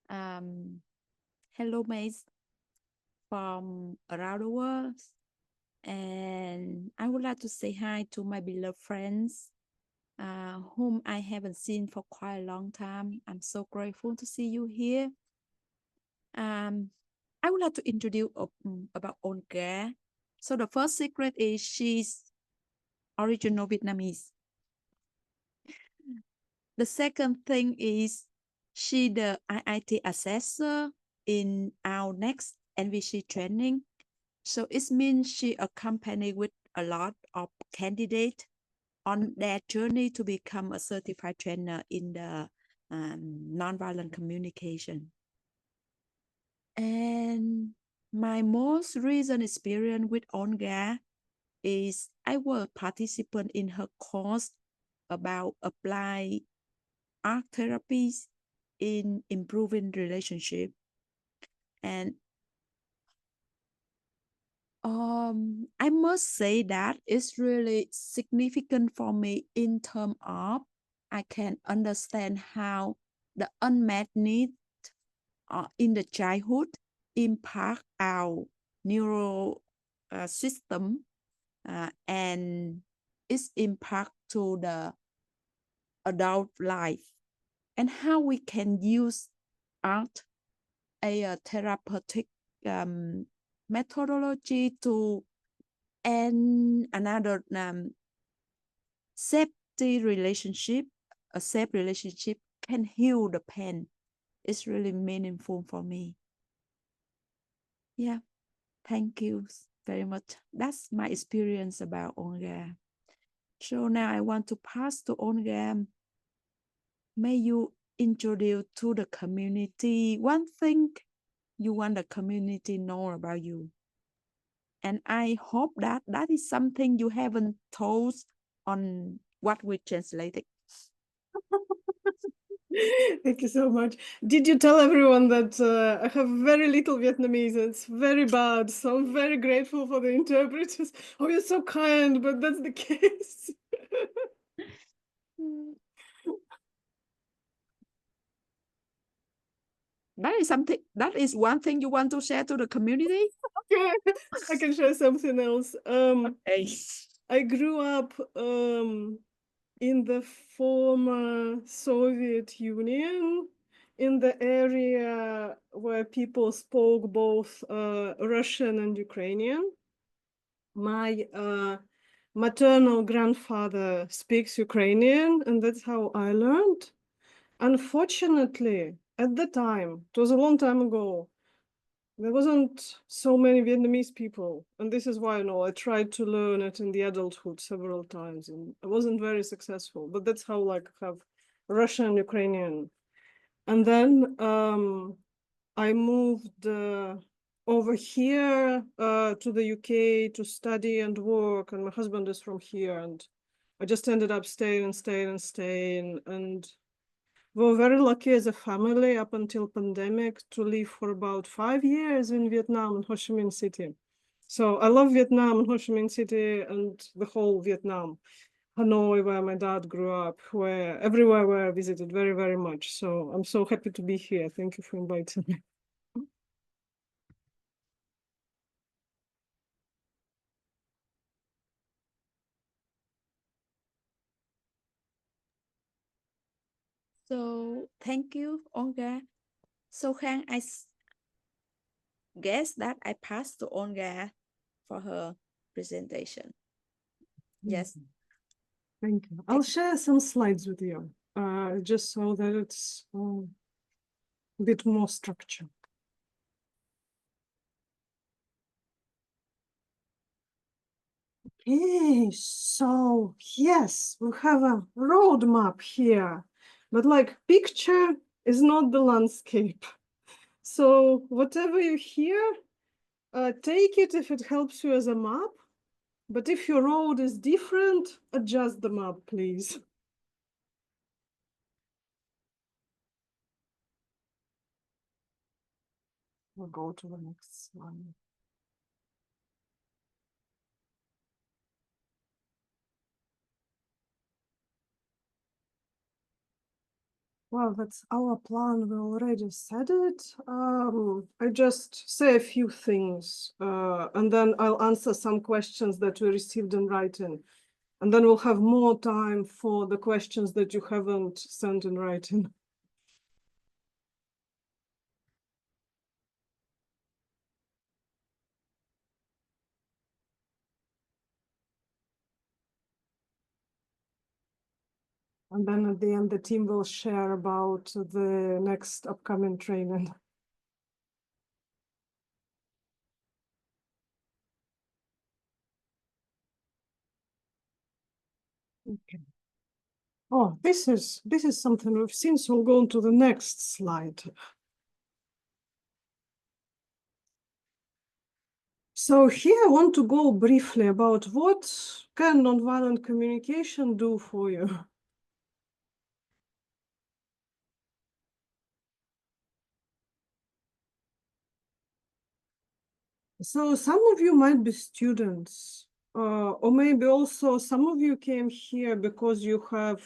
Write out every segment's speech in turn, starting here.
Um, Hello, mates from around the world. And I would like to say hi to my beloved friends, whom I haven't seen for quite a long time. I'm so grateful to see you here. Um, I would like to introduce about Olga. So the first secret is she's original Vietnamese. The second thing is she the IIT assessor in our next NVC training. So it means she accompanied with a lot of candidates on their journey to become a certified trainer in the nonviolent communication. And my most recent experience with Olga is I was a participant in her course about applied art therapies in improving relationship. And I must say that it's really significant for me in terms of I can understand how the unmet need in the childhood impact our neural system and its impact to the adult life, and how we can use art a therapeutic methodology to end another safety relationship. A safe relationship can heal the pain. It's really meaningful for me. Yeah, thank you very much. That's my experience about Olga. So now I want to pass to Olga. May you introduce to the community one thing you want the community know about you. And I hope that that is something you haven't told on what we translated. Thank you so much. Did you tell everyone that I have very little Vietnamese? It's very bad. So I'm very grateful for the interpreters. Oh, you're so kind, but that's the case. That is something, that is one thing you want to share to the community? Okay, I can share something else. Okay. I grew up in the former Soviet Union, in the area where people spoke both Russian and Ukrainian. My maternal grandfather speaks Ukrainian, and that's how I learned. Unfortunately, at the time, it was a long time ago, there wasn't so many Vietnamese people. And this is why, I tried to learn it in the adulthood several times, and I wasn't very successful. But that's how, like, I have Russian, Ukrainian. And then I moved over here to the UK to study and work, and my husband is from here, and I just ended up staying. And we were very lucky as a family up until pandemic to live for about 5 years in Vietnam and Ho Chi Minh City. So I love Vietnam and Ho Chi Minh City and the whole Vietnam. Hanoi, where my dad grew up, where everywhere where I visited very, very much. So I'm so happy to be here. Thank you for inviting me. So thank you, Olga. So Khang, guess that I passed to Olga for her presentation. Yes. Thank you. I'll share some slides with you, just so that it's a bit more structured. Okay, so yes, we have a roadmap here, but like picture is not the landscape. So whatever you hear, take it if it helps you as a map. But if your road is different, adjust the map, please. We'll go to the next slide. Well, that's our plan. We already said it. I just say a few things, and then I'll answer some questions that we received in writing. And then we'll have more time for the questions that you haven't sent in writing. And then at the end, the team will share about the next upcoming training. Okay. Oh, this is something we've seen, so we'll go on to the next slide. So here I want to go briefly about what can nonviolent communication do for you. So some of you might be students, or maybe also some of you came here because you have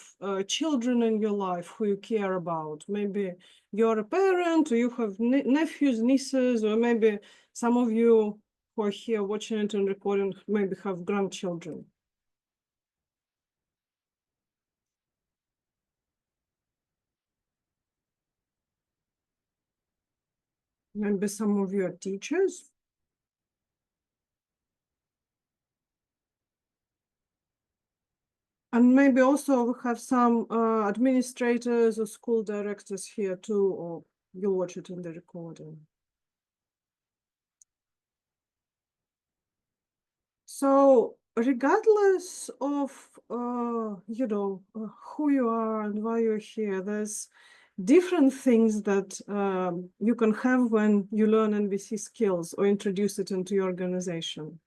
children in your life who you care about. Maybe you're a parent, or you have nephews, nieces, or maybe some of you who are here watching it and recording maybe have grandchildren. Maybe some of you are teachers. And maybe also we have some administrators or school directors here too, or you'll watch it in the recording. So regardless of, who you are and why you're here, there's different things that you can have when you learn NVC skills or introduce it into your organization.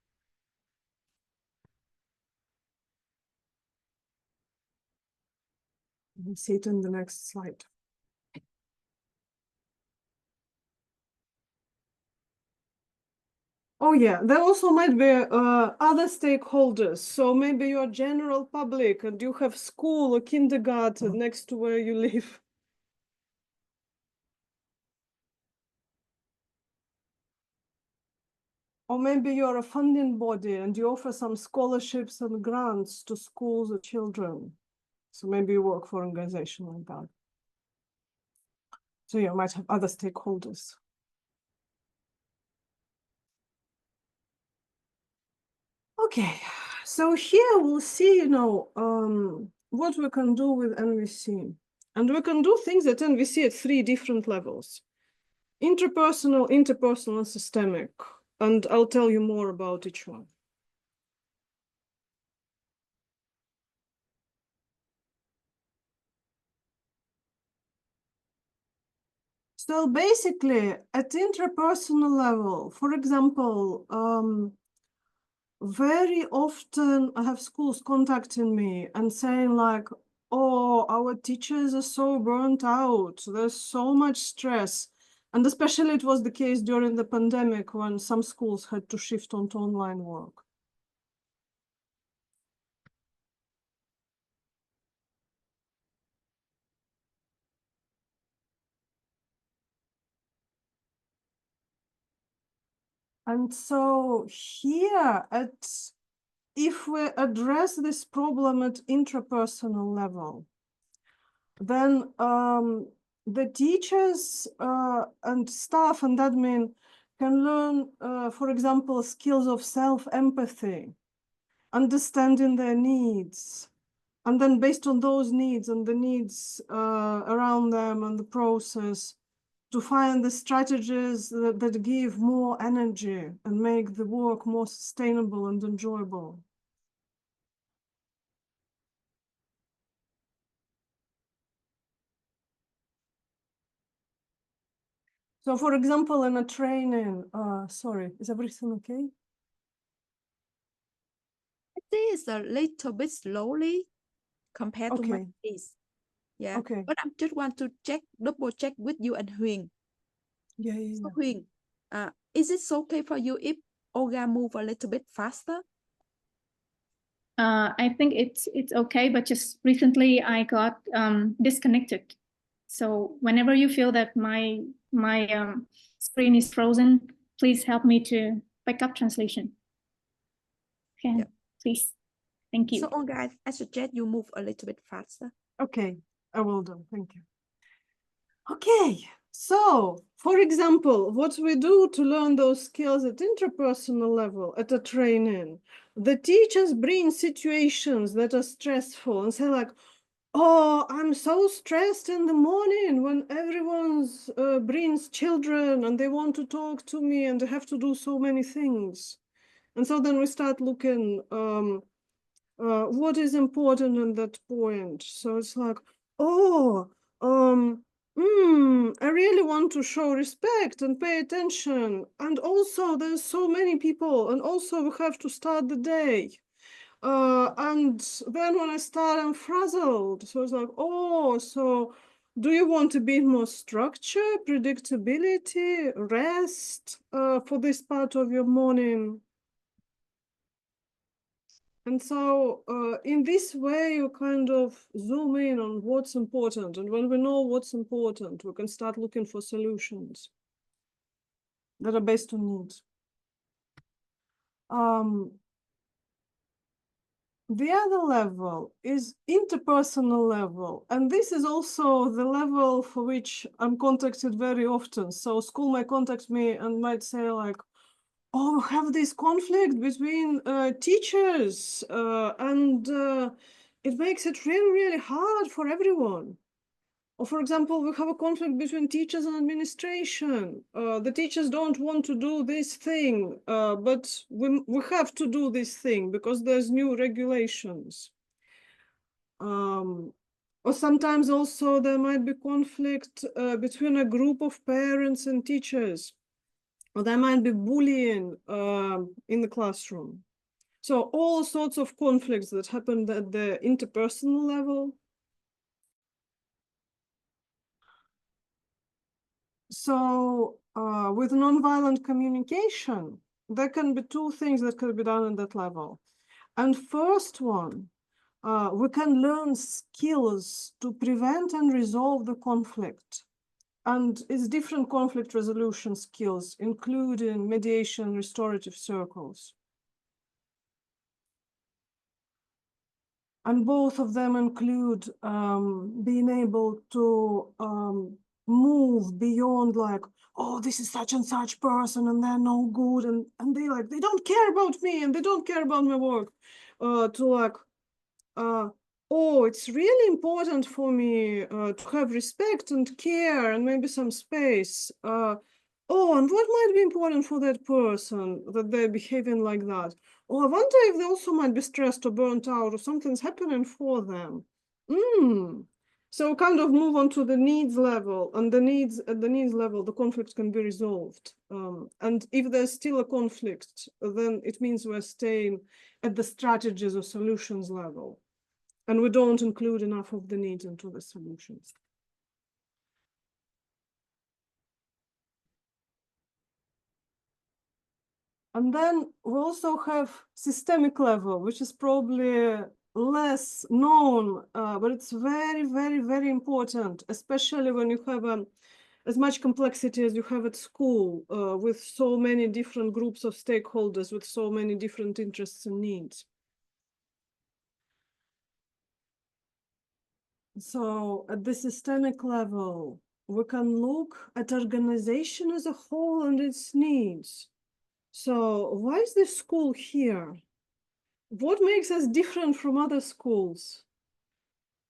We'll see it in the next slide. Oh yeah, there also might be other stakeholders. So maybe you're general public and you have school or kindergarten next to where you live. Or maybe you're a funding body and you offer some scholarships and grants to schools or children. So maybe you work for an organization like that. So you might have other stakeholders. Okay, so here we'll see, what we can do with NVC. And we can do things at NVC at 3 different levels: intrapersonal, interpersonal, and systemic. And I'll tell you more about each one. So basically, at intrapersonal level, for example, very often I have schools contacting me and saying like, oh, our teachers are so burnt out. There's so much stress. And especially it was the case during the pandemic when some schools had to shift onto online work. And so here, if we address this problem at intrapersonal level, then the teachers and staff and admin can learn, for example, skills of self-empathy, understanding their needs, and then based on those needs and the needs around them and the process, to find the strategies that give more energy and make the work more sustainable and enjoyable. So for example, in a training, sorry, is everything okay? It is a little bit slowly compared to my Okay. pace. Yeah. Okay. But I just want to double check with you and Huyền. Yeah. So Huyền, is it okay for you if Olga move a little bit faster? I think it's okay, but just recently I got disconnected. So whenever you feel that my screen is frozen, please help me to back up translation. Okay, yep. Please. Thank you. So, Olga, I suggest you move a little bit faster. Okay, I will do. Thank you. Okay, so for example, what we do to learn those skills at interpersonal level at a training, the teachers bring situations that are stressful and say like, oh, I'm so stressed in the morning when everyone's brings children and they want to talk to me and they have to do so many things. And so then we start looking what is important in that point. So it's like, oh, I really want to show respect and pay attention. And also there's so many people, and also we have to start the day. And then when I start, I'm frazzled. So it's like, oh, so do you want a bit more structure, predictability, rest for this part of your morning? And so in this way, you kind of zoom in on what's important. And when we know what's important, we can start looking for solutions that are based on needs. The other level is interpersonal level. And this is also the level for which I'm contacted very often. So school might contact me and might say like, oh, we have this conflict between teachers and it makes it really, really hard for everyone. Or for example, we have a conflict between teachers and administration. The teachers don't want to do this thing, but we have to do this thing because there's new regulations. Or sometimes also there might be conflict between a group of parents and teachers. Or there might be bullying in the classroom. So all sorts of conflicts that happen at the interpersonal level. So with nonviolent communication, there can be two things that can be done at that level. And first one, we can learn skills to prevent and resolve the conflict. And it's different conflict resolution skills, including mediation, restorative circles. And both of them include being able to move beyond like, oh, this is such and such person and they're no good. And they don't care about me and they don't care about my work. To like, oh, it's really important for me to have respect and care and maybe some space. Oh, and what might be important for that person that they're behaving like that? Oh, I wonder if they also might be stressed or burnt out or something's happening for them. So kind of move on to the needs level, and at the needs level, the conflict can be resolved. And if there's still a conflict, then it means we're staying at the strategies or solutions level. And we don't include enough of the needs into the solutions. And then we also have systemic level, which is probably less known, but it's very, very, very important, especially when you have as much complexity as you have at school, with so many different groups of stakeholders, with so many different interests and needs. So at the systemic level, we can look at organization as a whole and its needs. So why is this school here? What makes us different from other schools?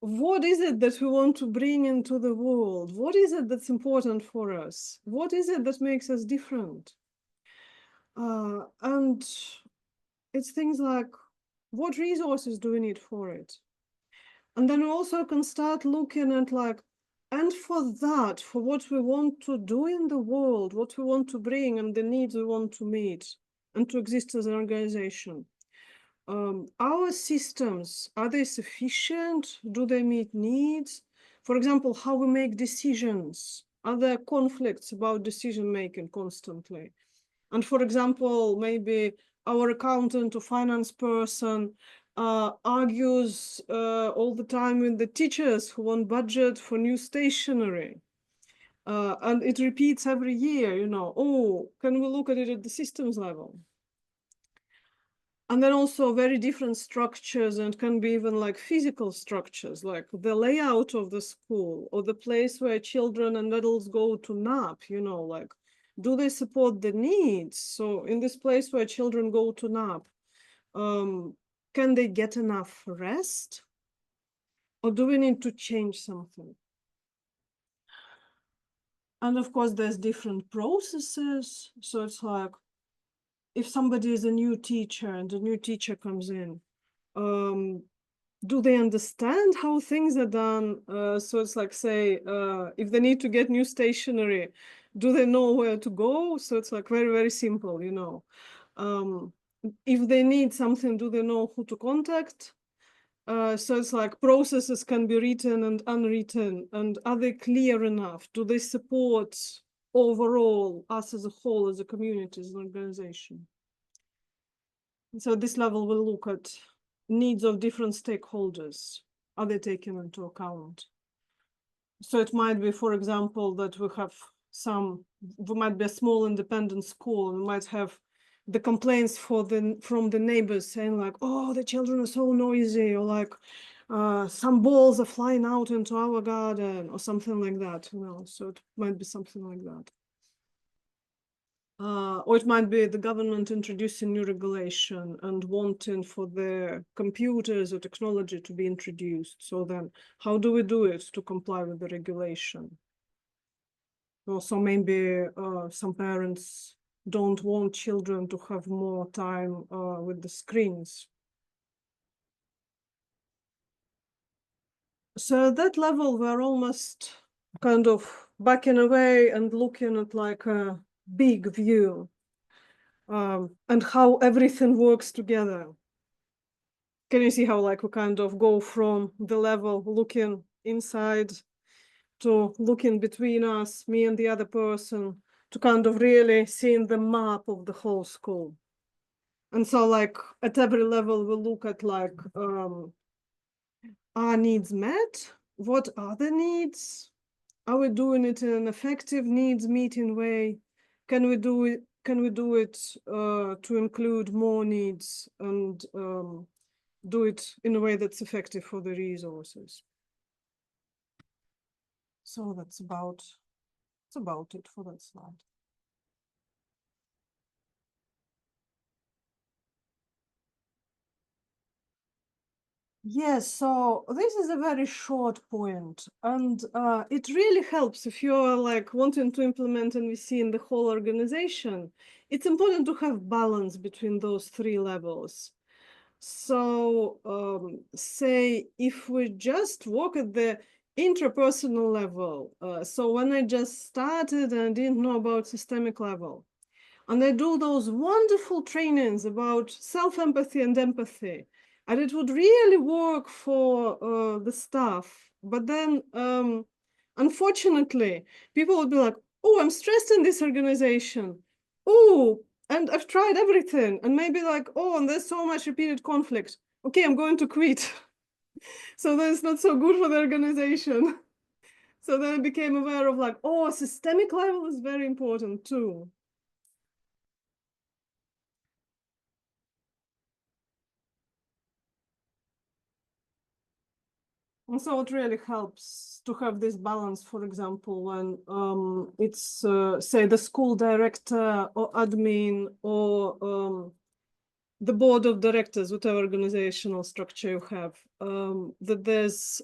What is it that we want to bring into the world? What is it that's important for us? What is it that makes us different? And it's things like, what resources do we need for it? And then we also can start looking at like, and for that, for what we want to do in the world, what we want to bring and the needs we want to meet and to exist as an organization. Our systems, are they sufficient? Do they meet needs? For example, how we make decisions. Are there conflicts about decision making constantly? And for example, maybe our accountant or finance person argues all the time with the teachers who want budget for new stationery. And it repeats every year, you know, oh, can we look at it at the systems level? And then also very different structures, and can be even like physical structures, like the layout of the school or the place where children and adults go to nap, you know, like, do they support the needs? So in this place where children go to nap, can they get enough rest? Or do we need to change something? And of course, there's different processes. So it's like, if somebody is a new teacher and a new teacher comes in, do they understand how things are done? So it's like, say, if they need to get new stationery, do they know where to go? So it's like very, very simple, you know. If they need something, do they know who to contact? So it's like processes can be written and unwritten, and are they clear enough? Do they support overall us as a whole, as a community, as an organization? So at this level, we'll look at needs of different stakeholders. Are they taken into account? So it might be, for example, that we might be a small independent school, and we might have the complaints from the neighbors saying like, oh, the children are so noisy, or like some balls are flying out into our garden, or something like that, you know. So it might be something like that. Or it might be the government introducing new regulation and wanting for the computers or technology to be introduced. So then how do we do it to comply with the regulation? Also, maybe some parents don't want children to have more time with the screens. So at that level, we're almost kind of backing away and looking at like a big view. And how everything works together. Can you see how like we kind of go from the level looking inside to looking between us, me and the other person, to kind of really seeing the map of the whole school. And so like at every level we look at like, are needs met? What are the needs? Are we doing it in an effective needs meeting way? Can we do it to include more needs and do it in a way that's effective for the resources? So that's about it for that slide. Yes, so this is a very short point, and it really helps if you're like wanting to implement NVC in the whole organization. It's important to have balance between those three levels. So say if we just work at the interpersonal level, so when I just started and didn't know about systemic level, and I do those wonderful trainings about self-empathy and empathy, and it would really work for the staff. But then, unfortunately, people would be like, oh, I'm stressed in this organization. Oh, and I've tried everything. And maybe like, oh, and there's so much repeated conflict. Okay, I'm going to quit. So that's not so good for the organization. So then I became aware of like, oh, systemic level is very important too. And so it really helps to have this balance, for example, when it's, say, the school director or admin or the board of directors, whatever organizational structure you have, that there's,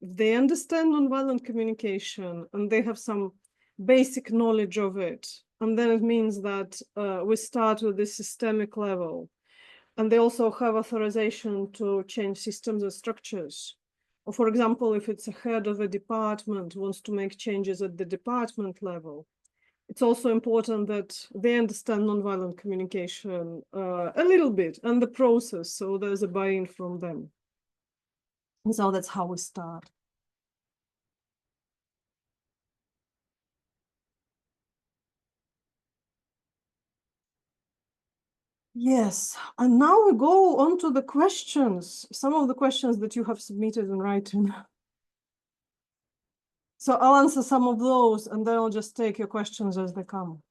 they understand nonviolent communication and they have some basic knowledge of it. And then it means that we start with the systemic level. And they also have authorization to change systems and structures. Or for example, if it's a head of a department wants to make changes at the department level, it's also important that they understand nonviolent communication a little bit and the process, so there's a buy-in from them. And so that's how we start. Yes, and now we go on to the questions, some of the questions that you have submitted in writing. So I'll answer some of those and then I'll just take your questions as they come.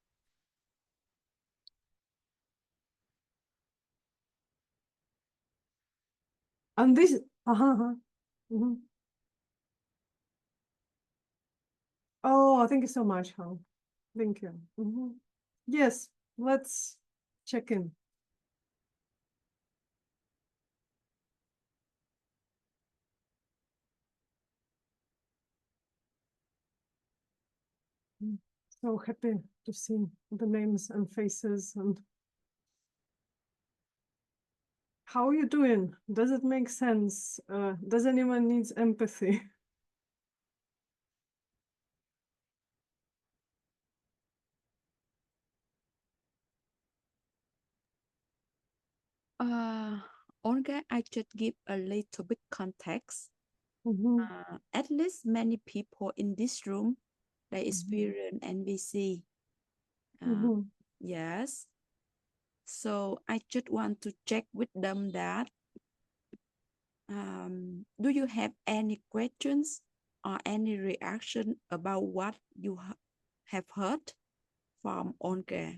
And this, mm-hmm. Oh, thank you so much, Han. Thank you. Mm-hmm. Yes, let's check in. So happy to see the names and faces. And how are you doing? Does it make sense? Does anyone needs empathy? Olga, I just give a little bit context. Mm-hmm. At least many people in this room, they experience NVC. Mm-hmm. Yes. So I just want to check with them that do you have any questions or any reaction about what you have heard from Olga?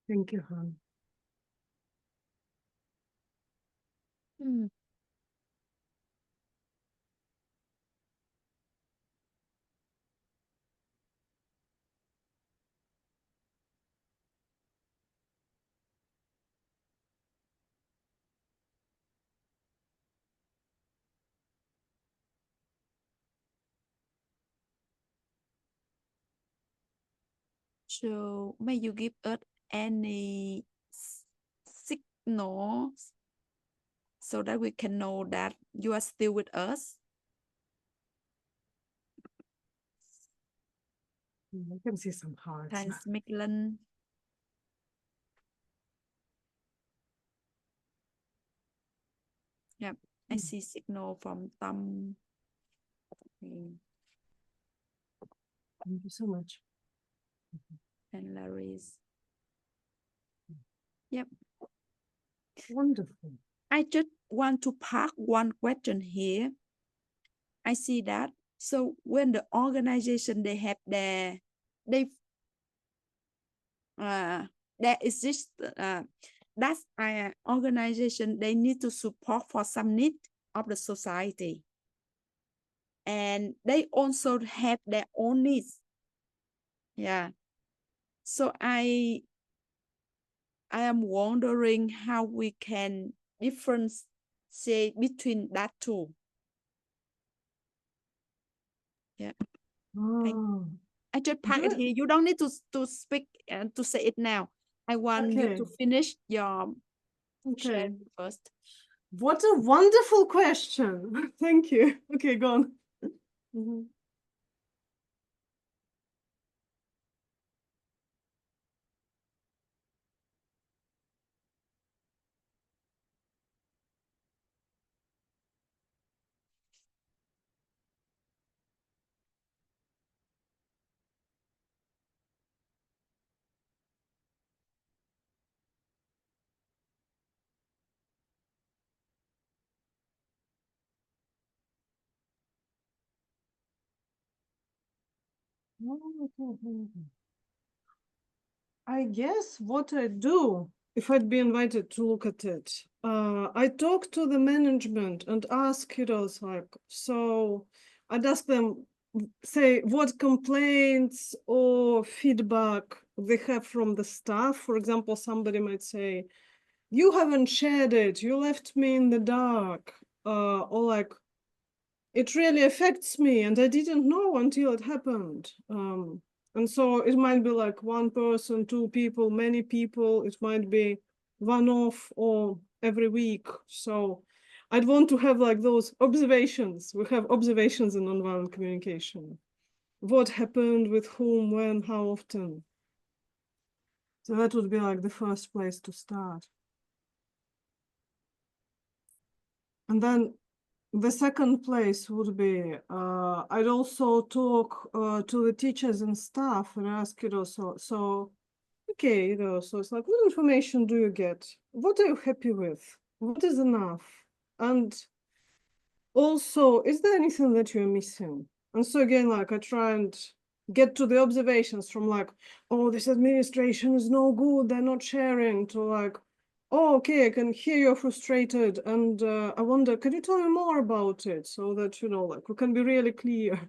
Thank you, Han. Hmm. So may you give us any signals so that we can know that you are still with us? I can see some hearts. Thanks, Micklin. Yep, I see signal from Tom. Thank you so much. And Larry's. Yep. Wonderful. I just want to park one question here. I see that. So when the organization they have there exist that's an organization they need to support for some need of the society, and they also have their own needs. Yeah. So I am wondering how we can differentiate between that two. Yeah. Oh. I just park it here. You don't need to speak and to say it now. I want you to finish your share first. What a wonderful question. Thank you. Okay, go on. Mm-hmm. I guess what I do, if I'd be invited to look at it, I talk to the management and ask, so I'd ask them, say, what complaints or feedback they have from the staff. For example, somebody might say, you haven't shared it, you left me in the dark, or like, it really affects me, and I didn't know until it happened. And so it might be like one person, two people, many people. It might be one-off or every week. So I'd want to have like those observations. We have observations in nonviolent communication. What happened with whom, when, how often. So that would be like the first place to start. And then the second place would be, I'd also talk to the teachers and staff and ask, so, okay, so it's like, what information do you get? What are you happy with? What is enough? And also, is there anything that you're missing? And so again, like I try and get to the observations from like, oh, this administration is no good, they're not sharing, to like, oh, okay, I can hear you're frustrated, and I wonder, can you tell me more about it, so that, like we can be really clear.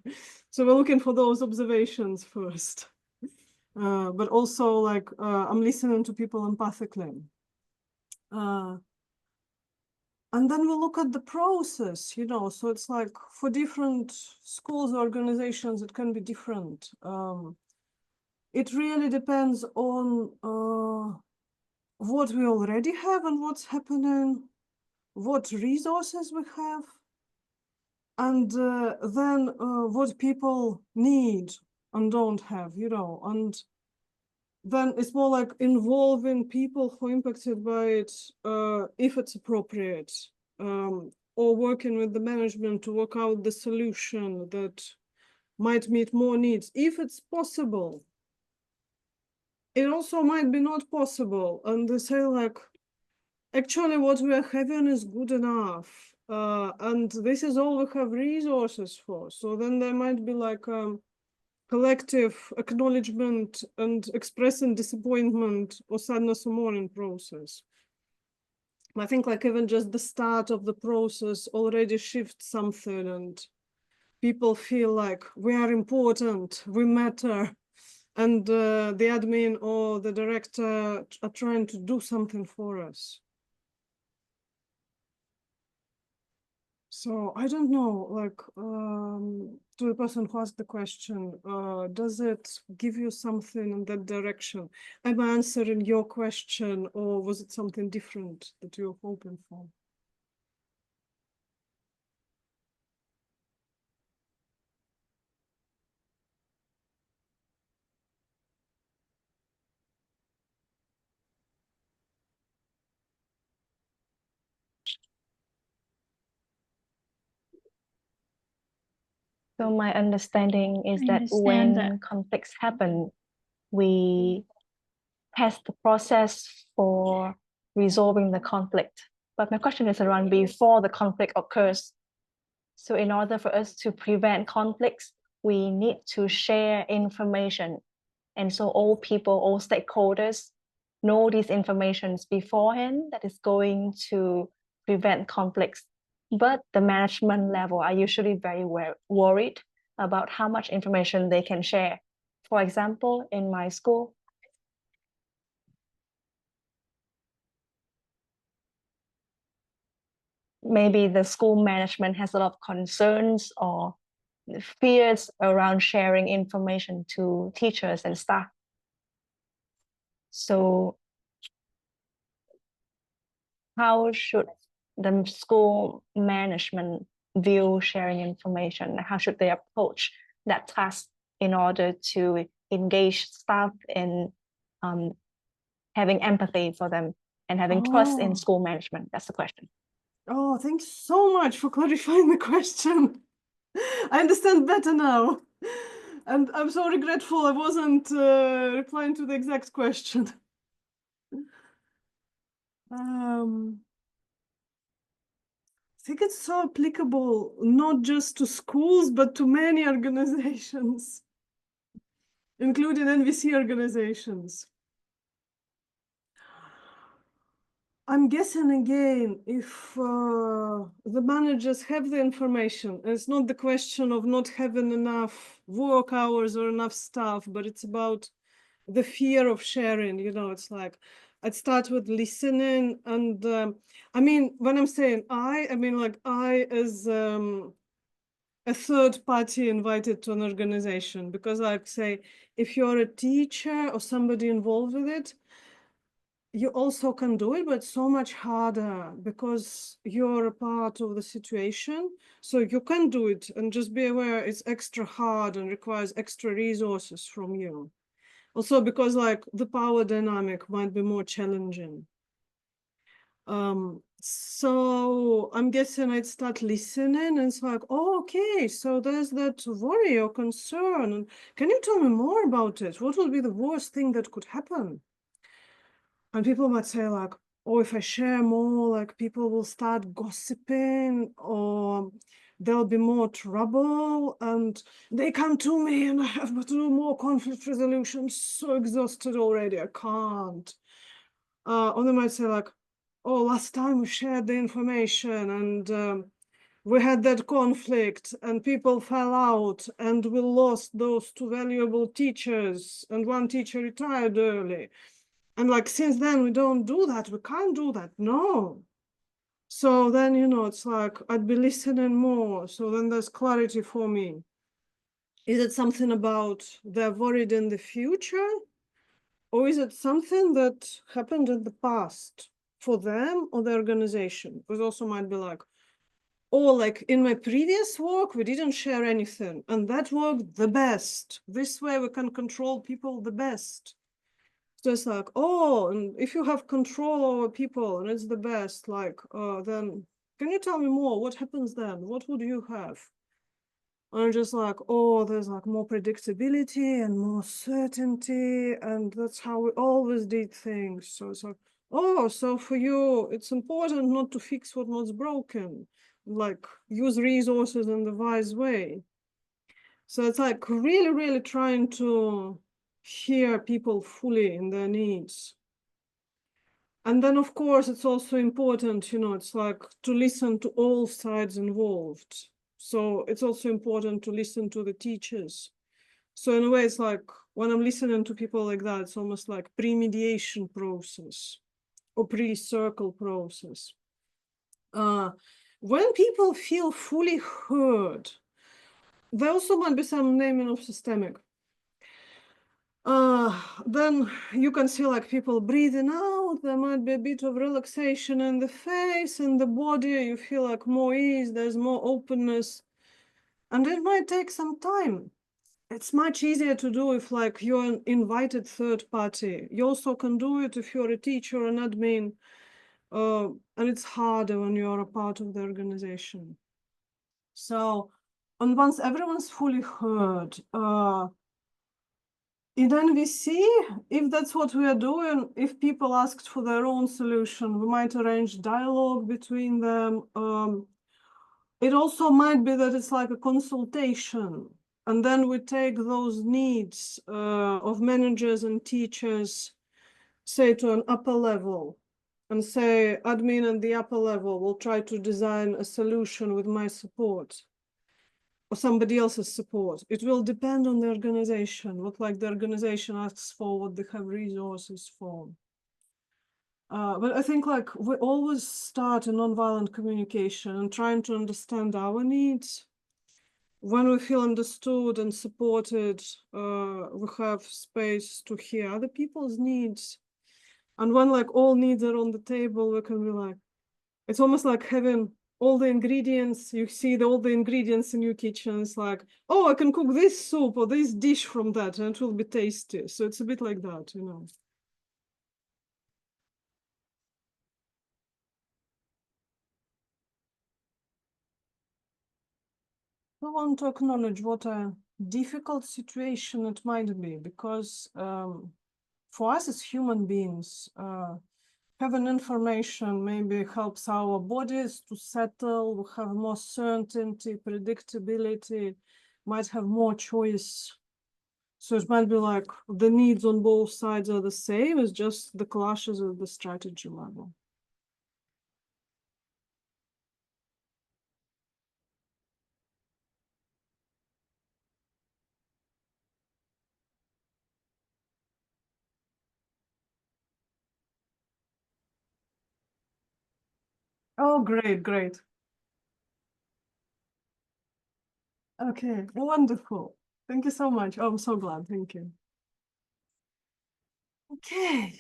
So we're looking for those observations first. But also like I'm listening to people empathically. And then we look at the process, so it's like for different schools, organizations, it can be different. It really depends on what we already have and what's happening, what resources we have, and then what people need and don't have, and then it's more like involving people who are impacted by it, if it's appropriate, or working with the management to work out the solution that might meet more needs, if it's possible. It also might be not possible, and they say like, actually what we are having is good enough, and this is all we have resources for. So then there might be like collective acknowledgement and expressing disappointment or sadness or mourning process. I think like even just the start of the process already shifts something, and people feel like we are important, we matter, and the admin or the director are trying to do something for us. So I don't know, like, to the person who asked the question, does it give you something in that direction? Am I answering your question, or was it something different that you're hoping for? So my understanding is that when conflicts happen, we test the process for resolving the conflict. But my question is around before the conflict occurs. So in order for us to prevent conflicts, we need to share information. And so all people, all stakeholders know these informations beforehand that is going to prevent conflicts. But the management level are usually very worried about how much information they can share. For example, in my school, maybe the school management has a lot of concerns or fears around sharing information to teachers and staff. So how should the school management view sharing information? How should they approach that task in order to engage staff in having empathy for them and having trust in school management? That's the question. Oh, thanks so much for clarifying the question. I understand better now. And I'm so regretful I wasn't replying to the exact question. I think it's so applicable, not just to schools, but to many organizations, including NVC organizations. I'm guessing again, if the managers have the information, it's not the question of not having enough work hours or enough staff, but it's about the fear of sharing. It's like, I'd start with listening. And I mean, when I'm saying I mean like I as a third party invited to an organization, because like say, if you're a teacher or somebody involved with it, you also can do it, but it's so much harder because you're a part of the situation. So you can do it, and just be aware it's extra hard and requires extra resources from you. Also because like the power dynamic might be more challenging. So I'm guessing I'd start listening, and it's like, oh, okay, so there's that worry or concern. And can you tell me more about it? What would be the worst thing that could happen? And people might say like, oh, if I share more, like people will start gossiping, or there'll be more trouble, and they come to me and I have to do more conflict resolution. I'm so exhausted already, I can't. Or they might say like, oh, last time we shared the information and we had that conflict and people fell out and we lost those two valuable teachers and one teacher retired early. And like, since then, we don't do that. We can't do that. No. So then, you know, it's like, I'd be listening more. So then there's clarity for me. Is it something about they're worried in the future? Or is it something that happened in the past for them or the organization? Because also might be like, oh, like in my previous work, we didn't share anything. And that worked the best. This way we can control people the best. So it's like, oh, and if you have control over people and it's the best, like, then can you tell me more? What happens then? What would you have? And I'm just like, oh, there's like more predictability and more certainty, and that's how we always did things. So it's like, oh, so for you, it's important not to fix what's broken, like use resources in the wise way. So it's like really, really trying to hear people fully in their needs. And then, of course, it's also important, you know, it's like to listen to all sides involved. So it's also important to listen to the teachers. So in a way, it's like when I'm listening to people like that, it's almost like pre-mediation process or pre-circle process. When people feel fully heard, there also might be some naming of systemic. Then you can see like people breathing out, there might be a bit of relaxation in the face, in the body, you feel like more ease, there's more openness, and it might take some time. It's much easier to do if like you're an invited third party. You also can do it if you're a teacher or an admin, and it's harder when you're a part of the organization. So, and once everyone's fully heard, in NVC, if that's what we are doing, if people asked for their own solution, we might arrange dialogue between them. It also might be that it's like a consultation, and then we take those needs of managers and teachers, say to an upper level, and say, admin at the upper level will try to design a solution with my support or somebody else's support. It will depend on the organization, what like the organization asks for, what they have resources for. But I think like we always start a nonviolent communication and trying to understand our needs. When we feel understood and supported, we have space to hear other people's needs. And when like all needs are on the table, we can be like, it's almost like having all the ingredients. You see all the ingredients in your kitchen. It's like, oh, I can cook this soup or this dish from that and it will be tasty. So it's a bit like that, you know. I want to acknowledge what a difficult situation it might be, because for us as human beings, having information maybe helps our bodies to settle, we have more certainty, predictability, might have more choice. So it might be like the needs on both sides are the same, it's just the clashes at the strategy level. Oh, great, great. Okay, wonderful. Thank you so much. Oh, I'm so glad. Thank you. Okay.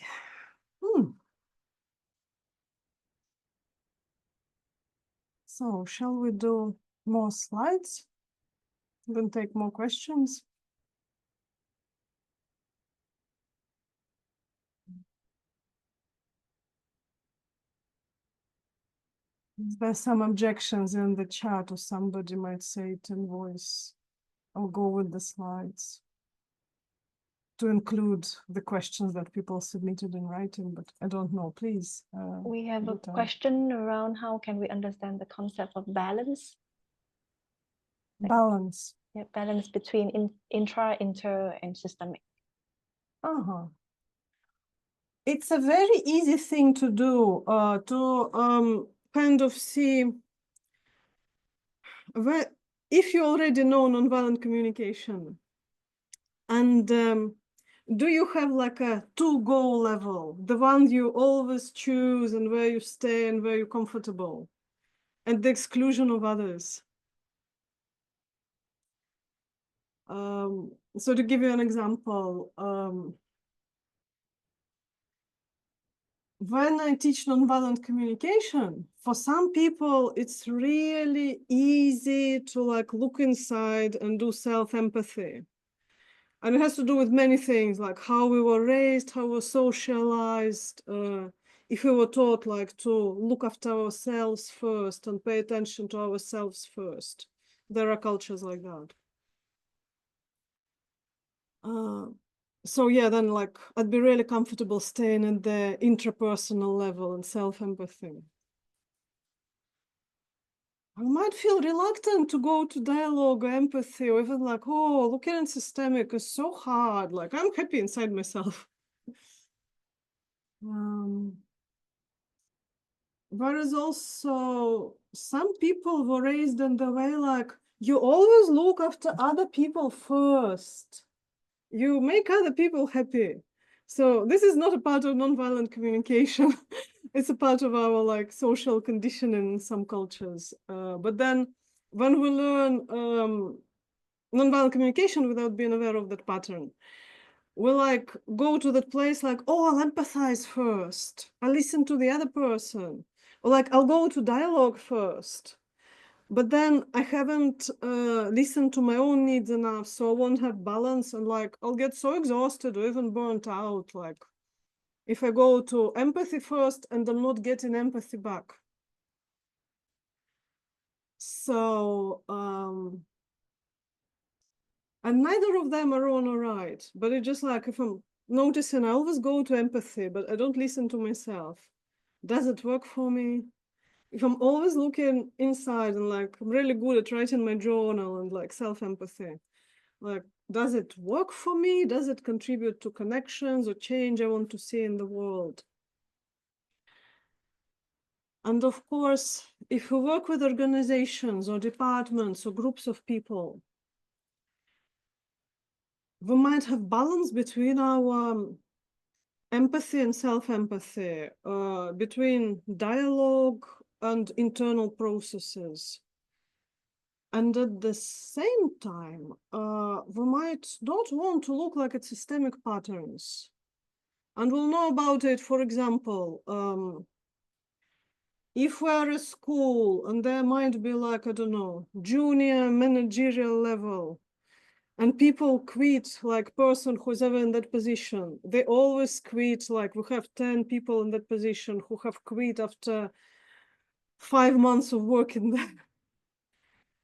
So shall we do more slides? Then take more questions. There's some objections in the chat, or somebody might say it in voice. I'll go with the slides to include the questions that people submitted in writing, but I don't know. Please. We have a question around how can we understand the concept of balance? Balance. Yeah, balance between intra, inter, and systemic. It's a very easy thing to do, to kind of see where, if you already know nonviolent communication, and do you have like a to-go level, the one you always choose and where you stay and where you're comfortable, at the exclusion of others? So to give you an example, when I teach nonviolent communication, for some people, it's really easy to like look inside and do self-empathy. And it has to do with many things, like how we were raised, how we were socialized, if we were taught like to look after ourselves first and pay attention to ourselves first. There are cultures like that. So yeah, then like I'd be really comfortable staying at the intrapersonal level and self-empathy. I might feel reluctant to go to dialogue or empathy, or even like, oh, looking at systemic is so hard. Like I'm happy inside myself. Whereas also some people were raised in the way like you always look after other people first. You make other people happy. So this is not a part of nonviolent communication. It's a part of our like social conditioning in some cultures. But then when we learn nonviolent communication without being aware of that pattern, we like go to that place like, oh, I'll empathize first. I'll listen to the other person. Or like, I'll go to dialogue first. But then I haven't listened to my own needs enough, so I won't have balance, and like I'll get so exhausted or even burnt out. Like if I go to empathy first and I'm not getting empathy back. So and neither of them are wrong or right, but it's just like if I'm noticing I always go to empathy, but I don't listen to myself. Does it work for me? If I'm always looking inside and like I'm really good at writing my journal and like self-empathy, like, does it work for me? Does it contribute to connections or change I want to see in the world? And of course, if we work with organizations or departments or groups of people, we might have balance between our empathy and self-empathy, between dialogue and internal processes. And at the same time, we might not want to look like it's systemic patterns. And we'll know about it, for example, if we're a school and there might be like, I don't know, junior managerial level, and people quit, like person who's ever in that position, they always quit. Like we have 10 people in that position who have quit after 5 months of working there.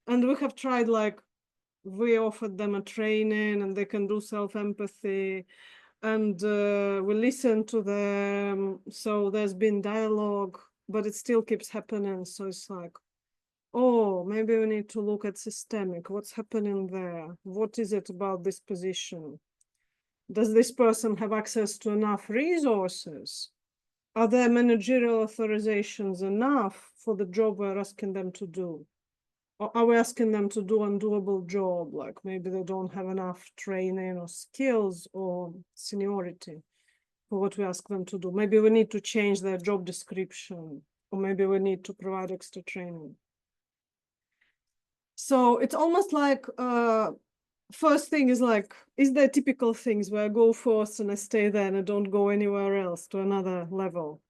And we have tried, like, we offered them a training and they can do self-empathy, and we listen to them. So there's been dialogue, but it still keeps happening. So it's like, oh, maybe we need to look at systemic. What's happening there? What is it about this position? Does this person have access to enough resources? Are their managerial authorizations enough for the job we're asking them to do? Or are we asking them to do an undoable job? Like maybe they don't have enough training or skills or seniority for what we ask them to do. Maybe we need to change their job description, or maybe we need to provide extra training. So it's almost like first thing is like, is there typical things where I go first and I stay there and I don't go anywhere else to another level?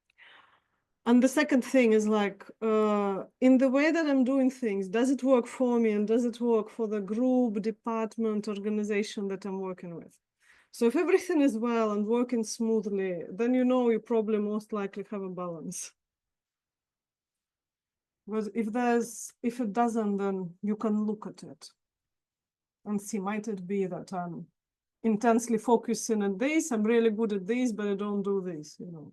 And the second thing is like, in the way that I'm doing things, does it work for me and does it work for the group, department, organization that I'm working with? So if everything is well and working smoothly, then you know you probably most likely have a balance. Because if it doesn't, then you can look at it and see, might it be that I'm intensely focusing on this, I'm really good at this, but I don't do this, you know.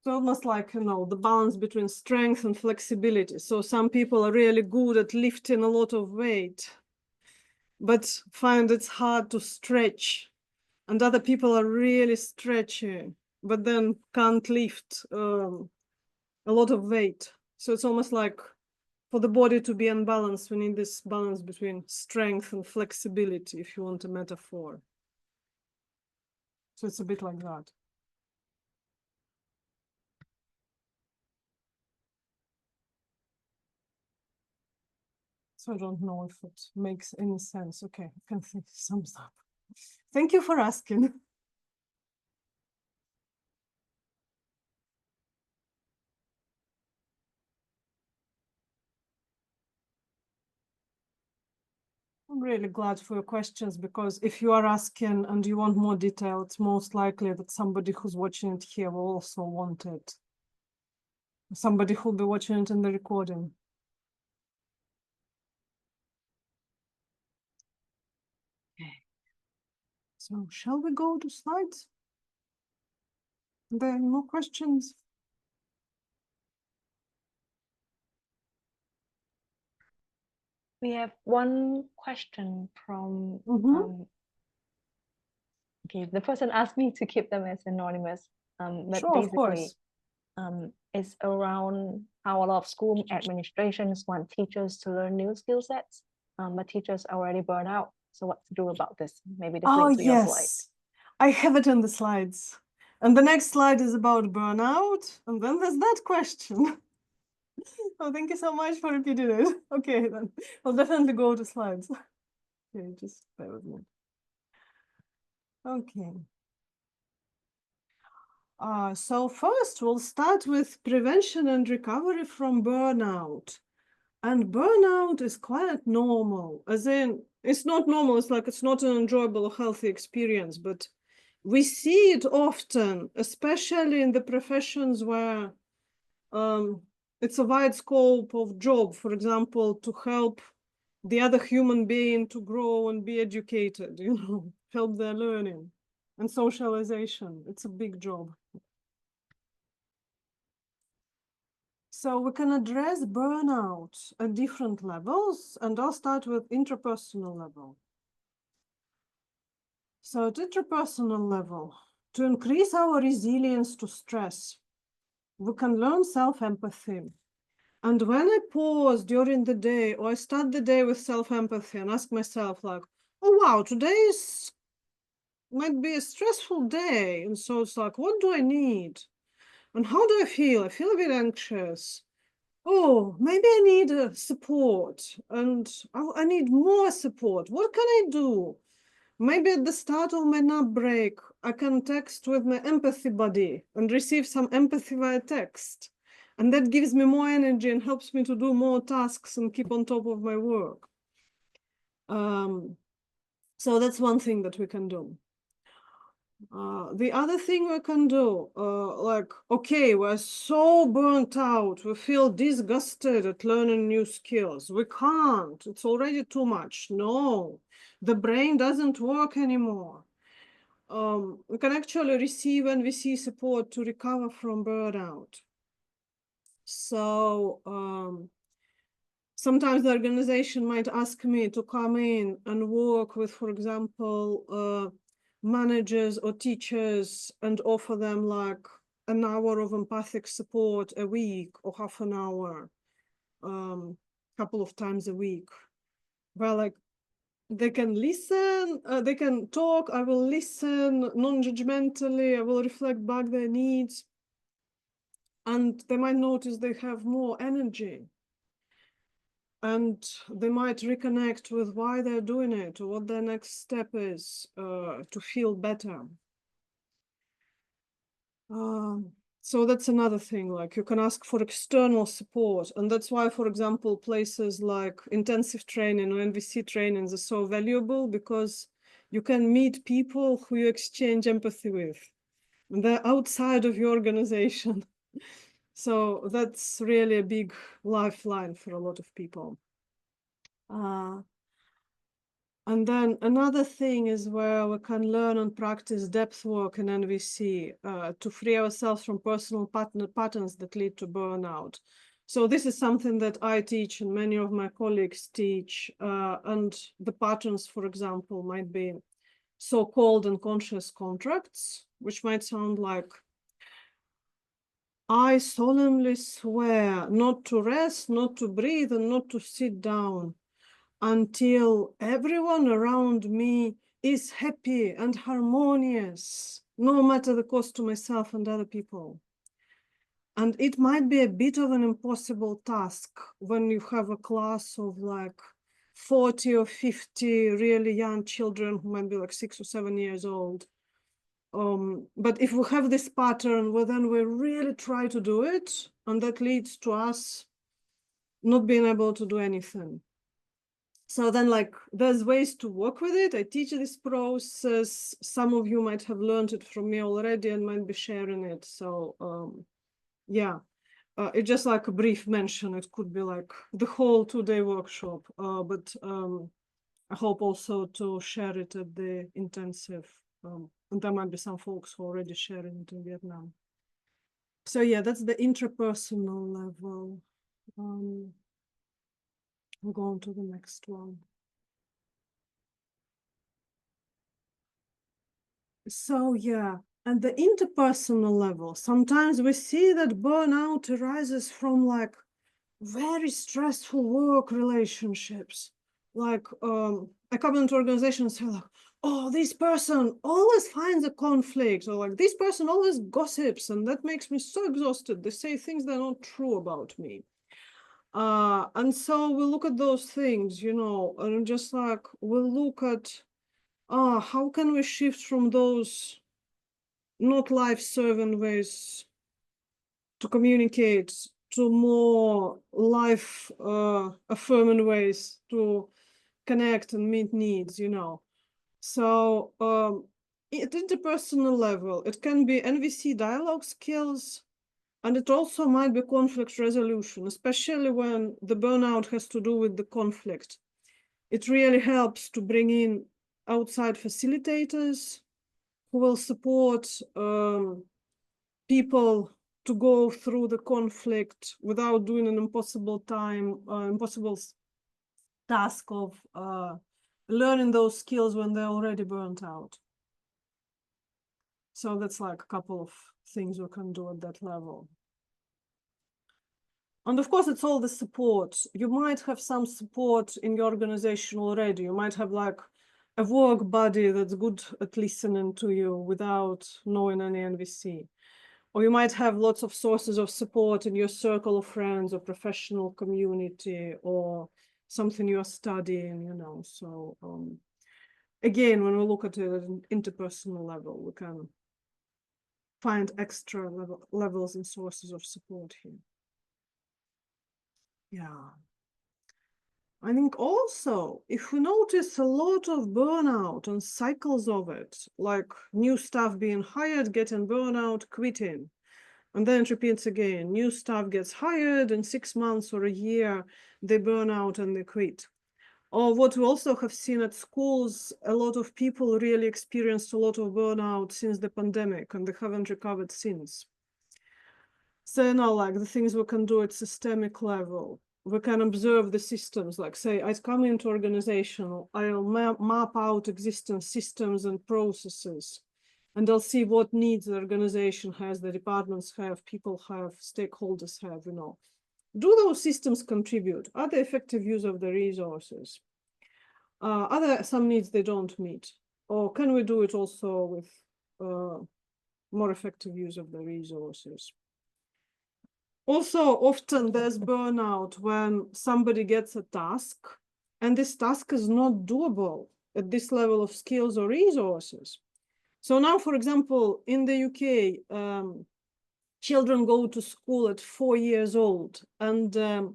So almost like, you know, the balance between strength and flexibility. So some people are really good at lifting a lot of weight, but find it's hard to stretch. And other people are really stretchy, but then can't lift a lot of weight. So it's almost like for the body to be unbalanced, we need this balance between strength and flexibility, if you want a metaphor. So it's a bit like that. So I don't know if it makes any sense. Okay, I can see thumbs up. Thank you for asking. I'm really glad for your questions, because if you are asking and you want more detail, it's most likely that somebody who's watching it here will also want it. Somebody who'll be watching it in the recording. Okay. So shall we go to slides? Are there any more questions? We have one question from okay, the person asked me to keep them as anonymous, but sure, basically it's around how a lot of school administrations want teachers to learn new skill sets, but teachers are already burned out. So what to do about this? Maybe this link to your slide. I have it in the slides. And the next slide is about burnout. And then there's that question. Oh, thank you so much for repeating it. Okay, then I'll definitely go to slides. Okay, just bear with me. Okay. So first we'll start with prevention and recovery from burnout. And burnout is quite normal, as in, it's not normal, it's like it's not an enjoyable or healthy experience, but we see it often, especially in the professions where it's a wide scope of job, for example, to help the other human being to grow and be educated, you know, help their learning and socialization. It's a big job. So we can address burnout at different levels, and I'll start with interpersonal level. So at interpersonal level, to increase our resilience to stress, we can learn self-empathy. And when I pause during the day, or I start the day with self-empathy and ask myself like, oh wow, today might be a stressful day. And so it's like, what do I need? And how do I feel? I feel a bit anxious. Oh, maybe I need support, and I need more support. What can I do? Maybe at the start of my nap break, I can text with my empathy buddy and receive some empathy via text. And that gives me more energy and helps me to do more tasks and keep on top of my work. So that's one thing that we can do. The other thing we can do, like, okay, we're so burnt out, we feel disgusted at learning new skills. We can't, it's already too much. No, the brain doesn't work anymore. We can actually receive NVC support to recover from burnout. So sometimes the organization might ask me to come in and work with, for example, managers or teachers and offer them like an hour of empathic support a week or half an hour, couple of times a week. Well, like They can listen, they can talk, I will listen non-judgmentally, I will reflect back their needs. And they might notice they have more energy. And they might reconnect with why they're doing it, or what their next step is to feel better. So that's another thing, like you can ask for external support. And that's why, for example, places like intensive training or NVC trainings are so valuable, because you can meet people who you exchange empathy with. And they're outside of your organization. So that's really a big lifeline for a lot of people. And then another thing is where we can learn and practice depth work in NVC to free ourselves from personal patterns that lead to burnout. So this is something that I teach and many of my colleagues teach. And the patterns, for example, might be so-called unconscious contracts, which might sound like, I solemnly swear not to rest, not to breathe, and not to sit down until everyone around me is happy and harmonious, no matter the cost to myself and other people. And it might be a bit of an impossible task when you have a class of like 40 or 50 really young children who might be like 6 or 7 years old. But if we have this pattern, well, then we really try to do it, and that leads to us not being able to do anything. So then, like, there's ways to work with it. I teach this process. Some of you might have learned it from me already and might be sharing it. So, yeah, it's just like a brief mention. It could be like the whole 2-day workshop, but I hope also to share it at the intensive. And there might be some folks who already sharing it in Vietnam. So yeah, that's the intrapersonal level. We'll go on to the next one. So yeah, at the interpersonal level, sometimes we see that burnout arises from like very stressful work relationships. Like I come into organizations and say like, oh, this person always finds a conflict, or like this person always gossips, and that makes me so exhausted. They say things that are not true about me. And so we look at those things, you know, and just like we look at, how can we shift from those not life-serving ways to communicate to more life-affirming ways to connect and meet needs, you know. So at interpersonal level, it can be NVC dialogue skills, and it also might be conflict resolution, especially when the burnout has to do with the conflict. It really helps to bring in outside facilitators who will support people to go through the conflict without doing an impossible task of learning those skills when they're already burnt out. So that's like a couple of things we can do at that level. And of course, it's all the support. You might have some support in your organization already. You might have like a work buddy that's good at listening to you without knowing any NVC. Or you might have lots of sources of support in your circle of friends or professional community or something you're studying, you know. So again, when we look at it at an interpersonal level, we can find extra levels and sources of support here. Yeah. I think also, if we notice a lot of burnout and cycles of it, like new staff being hired, getting burnout, quitting, and then it repeats again, new staff gets hired, in 6 months or a year, they burn out and they quit. Or what we also have seen at schools, a lot of people really experienced a lot of burnout since the pandemic, and they haven't recovered since. So, you know, like the things we can do at systemic level, we can observe the systems, like say, I come into organization, I'll map out existing systems and processes, and I'll see what needs the organization has, the departments have, people have, stakeholders have, you know. Do those systems contribute? Are they effective use of the resources? some needs they don't meet? Or can we do it also with more effective use of the resources? Also, often there's burnout when somebody gets a task and this task is not doable at this level of skills or resources. So now, for example, in the UK, children go to school at 4 years old, and the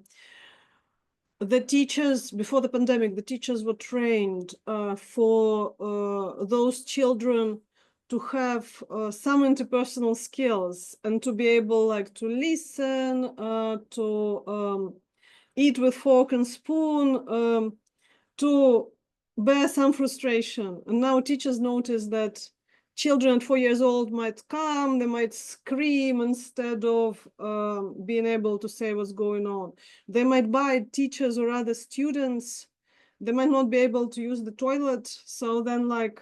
teachers, before the pandemic, the teachers were trained for those children to have some interpersonal skills and to be able like to listen, to eat with fork and spoon, to bear some frustration. And now teachers notice that children at 4 years old might come, they might scream instead of being able to say what's going on. They might bite teachers or other students. They might not be able to use the toilet. So then like,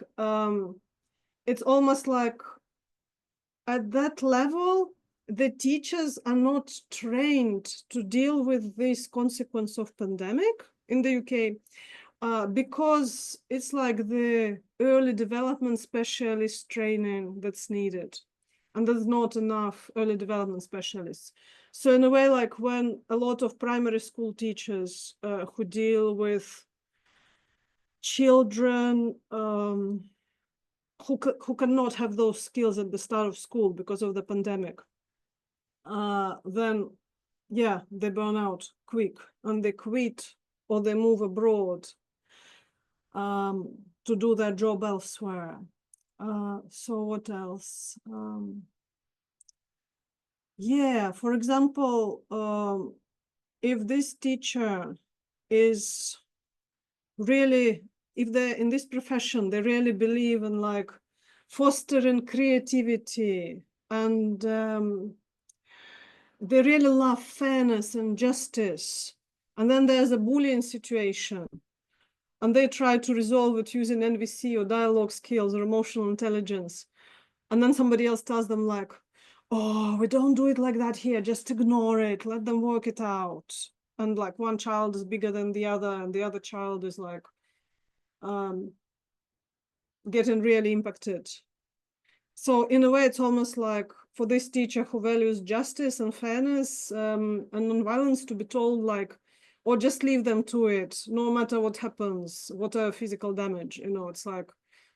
it's almost like at that level, the teachers are not trained to deal with this consequence of pandemic in the UK. Because it's like the early development specialist training that's needed, and there's not enough early development specialists. So in a way, like when a lot of primary school teachers who deal with children who cannot have those skills at the start of school because of the pandemic, then yeah, they burn out quick and they quit or they move abroad to do their job elsewhere. So what else? Yeah, for example, if this teacher is really, if they're in this profession, they really believe in like fostering creativity and they really love fairness and justice. And then there's a bullying situation, and they try to resolve it using NVC or dialogue skills or emotional intelligence. And then somebody else tells them like, oh, we don't do it like that here, just ignore it, let them work it out. And like one child is bigger than the other, and the other child is like getting really impacted. So in a way, it's almost like for this teacher who values justice and fairness and nonviolence to be told like, or just leave them to it, no matter what happens, whatever physical damage, you know, it's like,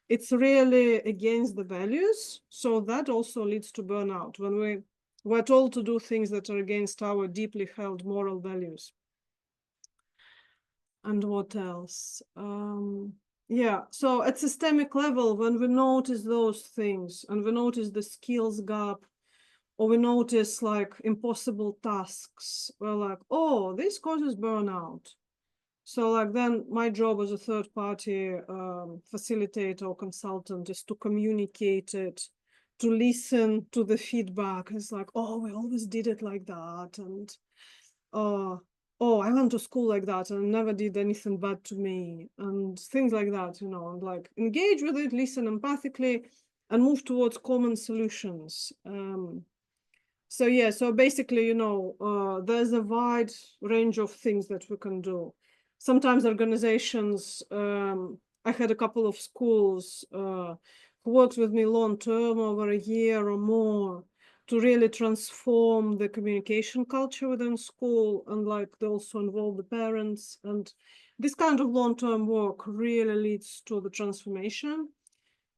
it's really against the values. So that also leads to burnout when we're told to do things that are against our deeply held moral values. And what else? Yeah, so at systemic level, when we notice those things and we notice the skills gap, or we notice like impossible tasks, we're like, oh, this causes burnout. So like then my job as a third party facilitator or consultant is to communicate it, to listen to the feedback. It's like, oh, we always did it like that. And oh, I went to school like that and never did anything bad to me, and things like that, you know, and like engage with it, listen empathically, and move towards common solutions. So yeah, so basically, you know, there's a wide range of things that we can do. Sometimes organizations, I had a couple of schools who worked with me long term, over a year or more, to really transform the communication culture within school, and like they also involve the parents. And this kind of long-term work really leads to the transformation.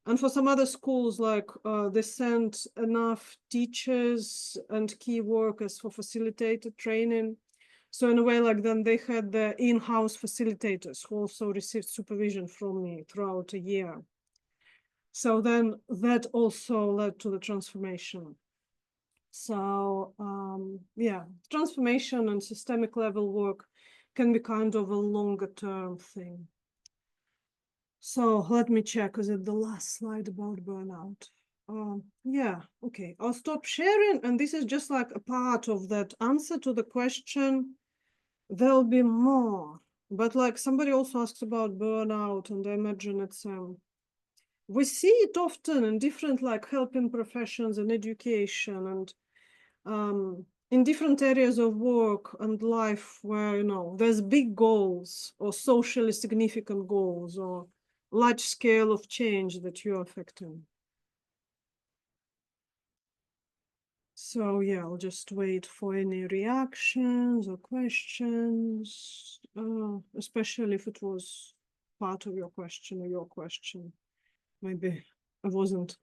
And for some other schools, like they sent enough teachers and key workers for facilitated training. So in a way, like then they had the in-house facilitators who also received supervision from me throughout a year. So then that also led to the transformation. So yeah, transformation and systemic level work can be kind of a longer term thing. So let me check, is it the last slide about burnout? Yeah, okay, I'll stop sharing. And this is just like a part of that answer to the question. There'll be more, but like somebody also asks about burnout, and I imagine it's we see it often in different like helping professions and education, and in different areas of work and life where, you know, there's big goals or socially significant goals or large scale of change that you're affecting. So yeah, I'll just wait for any reactions or questions, especially if it was part of your question or your question. Maybe I wasn't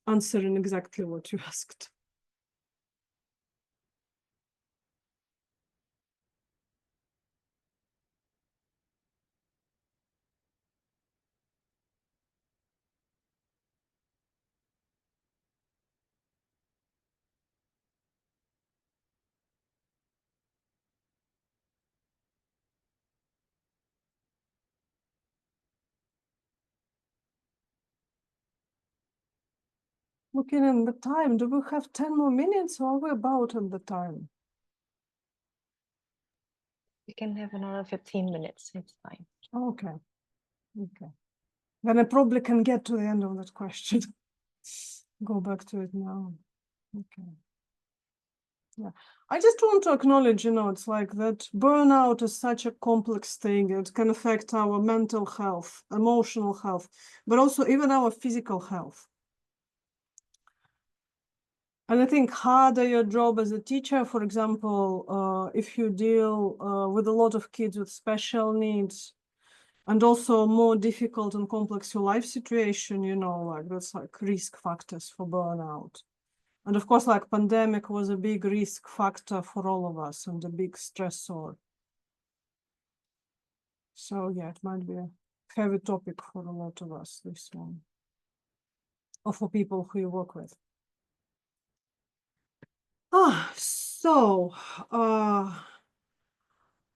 answering exactly what you asked. Looking at the time, do we have 10 more minutes or are we about at the time? We can have another 15 minutes, it's fine. Okay, okay. Then I probably can get to the end of that question. Go back to it now. Okay. Yeah, I just want to acknowledge, you know, it's like that burnout is such a complex thing. It can affect our mental health, emotional health, but also even our physical health. And I think harder your job as a teacher, for example, if you deal with a lot of kids with special needs, and also more difficult and complex your life situation, you know, like that's like risk factors for burnout. And of course, like pandemic was a big risk factor for all of us and a big stressor. So yeah, it might be a heavy topic for a lot of us, this one, or for people who you work with. So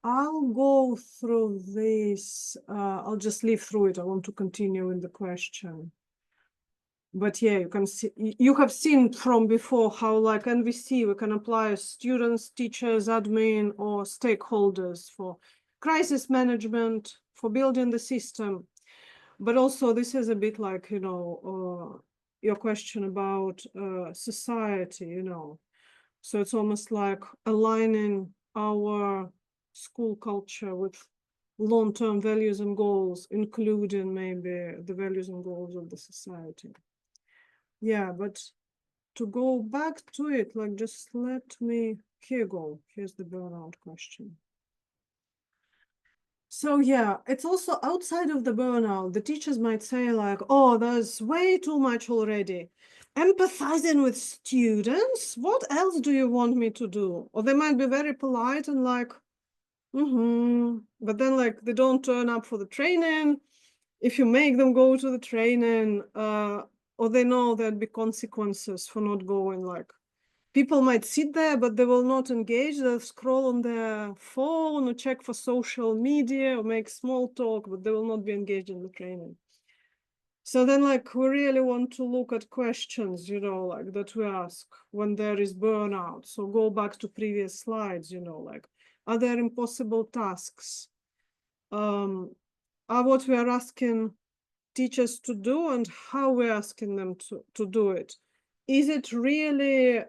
I'll go through this. I'll just leaf through it. I want to continue in the question. But yeah, you can see, you have seen from before how like NVC, we can apply students, teachers, admin, or stakeholders for crisis management, for building the system. But also this is a bit like, you know, your question about society, you know. So it's almost like aligning our school culture with long-term values and goals, including maybe the values and goals of the society. Yeah, but to go back to it, like just let me, here you go, here's the burnout question. So yeah, it's also outside of the burnout. The teachers might say like, oh, there's way too much already. Empathizing with students, what else do you want me to do? Or they might be very polite and like, but then like they don't turn up for the training. If you make them go to the training, or they know there'd be consequences for not going, like people might sit there, but they will not engage. They'll scroll on their phone or check for social media or make small talk, but they will not be engaged in the training. So then like we really want to look at questions, you know, like that we ask when there is burnout. So go back to previous slides, you know, like, are there impossible tasks? Are what we are asking teachers to do and how we're asking them to do it, is it really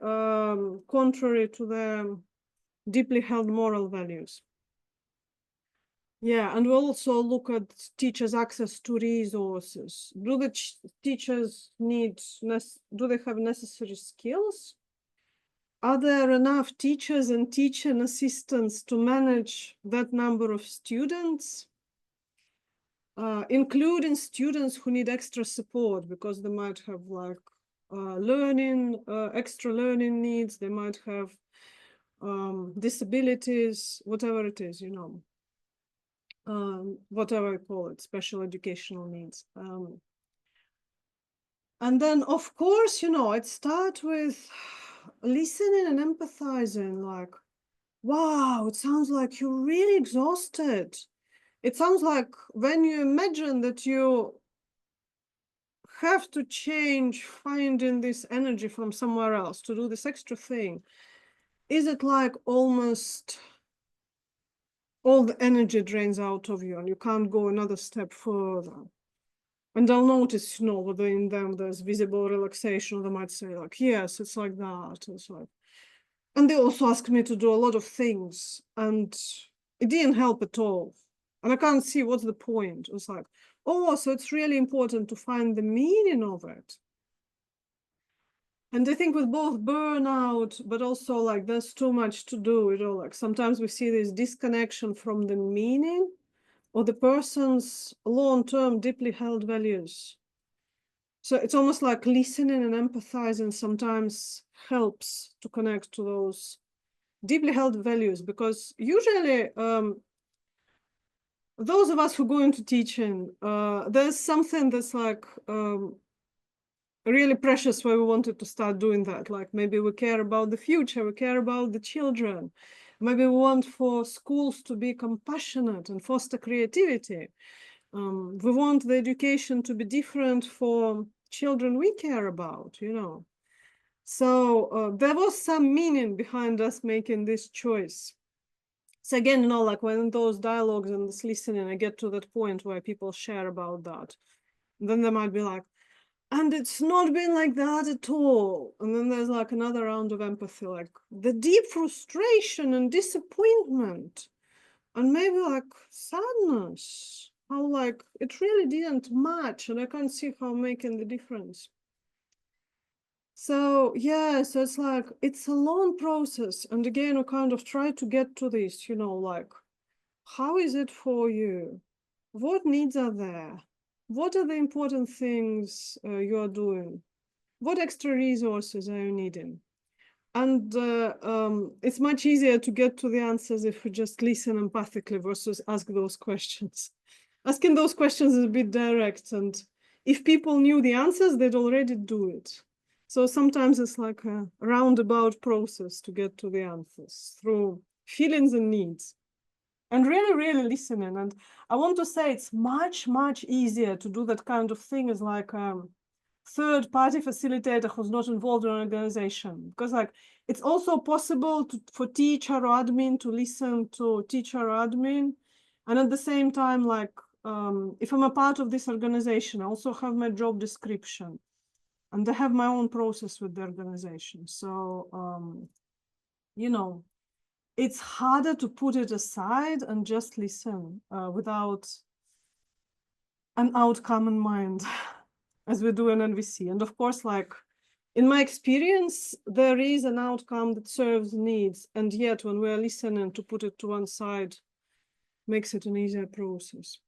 contrary to their deeply held moral values? Yeah, and we'll also look at teachers' access to resources. Do the teachers do they have necessary skills? Are there enough teachers and teaching assistants to manage that number of students? Including students who need extra support because they might have like extra learning needs, they might have disabilities, whatever it is, you know, whatever I call it, special educational needs. And then, of course, you know, it starts with listening and empathizing, like, wow, it sounds like you're really exhausted. It sounds like when you imagine that you have to change, finding this energy from somewhere else to do this extra thing, is it like almost all the energy drains out of you and you can't go another step further? And I'll notice, you know, within them there's visible relaxation. They might say like, yes, it's like that. It's like, And they also asked me to do a lot of things, and it didn't help at all. And I can't see what's the point. It was like, oh, so it's really important to find the meaning of it. And I think with both burnout, but also like there's too much to do, you know, like sometimes we see this disconnection from the meaning or the person's long-term deeply held values. So it's almost like listening and empathizing sometimes helps to connect to those deeply held values, because usually those of us who go into teaching, there's something that's like really precious where we wanted to start doing that. Like maybe we care about the future, we care about the children. Maybe we want for schools to be compassionate and foster creativity. We want the education to be different for children we care about, you know. So there was some meaning behind us making this choice. So again, you know, like when those dialogues and this listening, I get to that point where people share about that, then they might be like, and it's not been like that at all. And then there's like another round of empathy, like the deep frustration and disappointment, and maybe like sadness, how like it really didn't match, and I can't see how making the difference. So yeah, so it's like it's a long process. And again, we kind of try to get to this, you know, like, how is it for you? What needs are there? What are the important things you are doing? What extra resources are you needing? And it's much easier to get to the answers if we just listen empathically versus ask those questions. Asking those questions is a bit direct, and if people knew the answers, they'd already do it. So sometimes it's like a roundabout process to get to the answers through feelings and needs. And really, really listening. And I want to say it's much, much easier to do that kind of thing as like third-party facilitator who's not involved in an organization. Because like it's also possible for teacher or admin to listen to teacher or admin. And at the same time, like if I'm a part of this organization, I also have my job description. And I have my own process with the organization. So, you know, it's harder to put it aside and just listen without an outcome in mind, as we do in NVC. And of course, like in my experience, there is an outcome that serves needs. And yet when we're listening, to put it to one side makes it an easier process.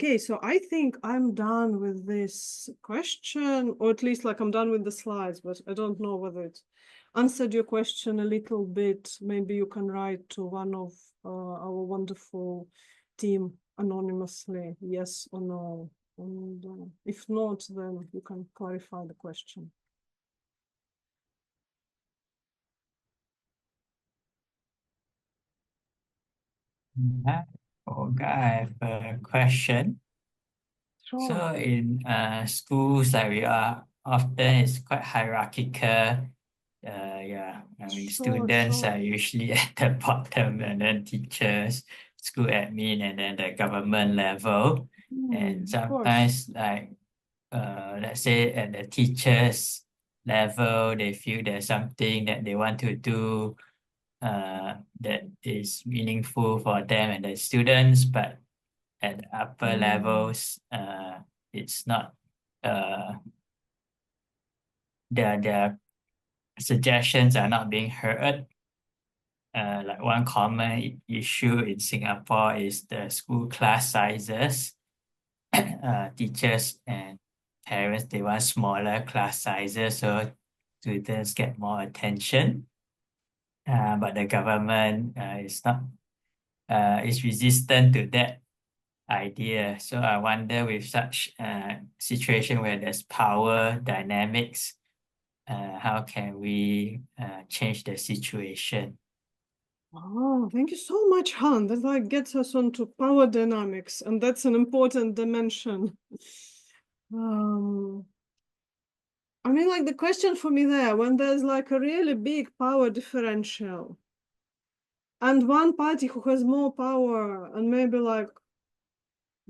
Okay, so I think I'm done with this question, or at least like I'm done with the slides, but I don't know whether it answered your question a little bit. Maybe you can write to one of our wonderful team anonymously, yes or no. And if not, then you can clarify the question. Olga, I have a question. Sure. So in schools, like we are often, it's quite hierarchical. Yeah, I mean, students are usually at the bottom, and then teachers, school admin, and then the government level. And sometimes, like, let's say at the teachers level, they feel there's something that they want to do that is meaningful for them and the students, but at upper levels, it's not, their suggestions are not being heard. Like one common issue in Singapore is the school class sizes. Teachers and parents, they want smaller class sizes so students get more attention. But the government is resistant to that idea. So I wonder, with such situation where there's power dynamics, how can we change the situation? Oh, thank you so much, Han. That like gets us onto power dynamics, and that's an important dimension. I mean, like the question for me there, when there's like a really big power differential, and one party who has more power and maybe like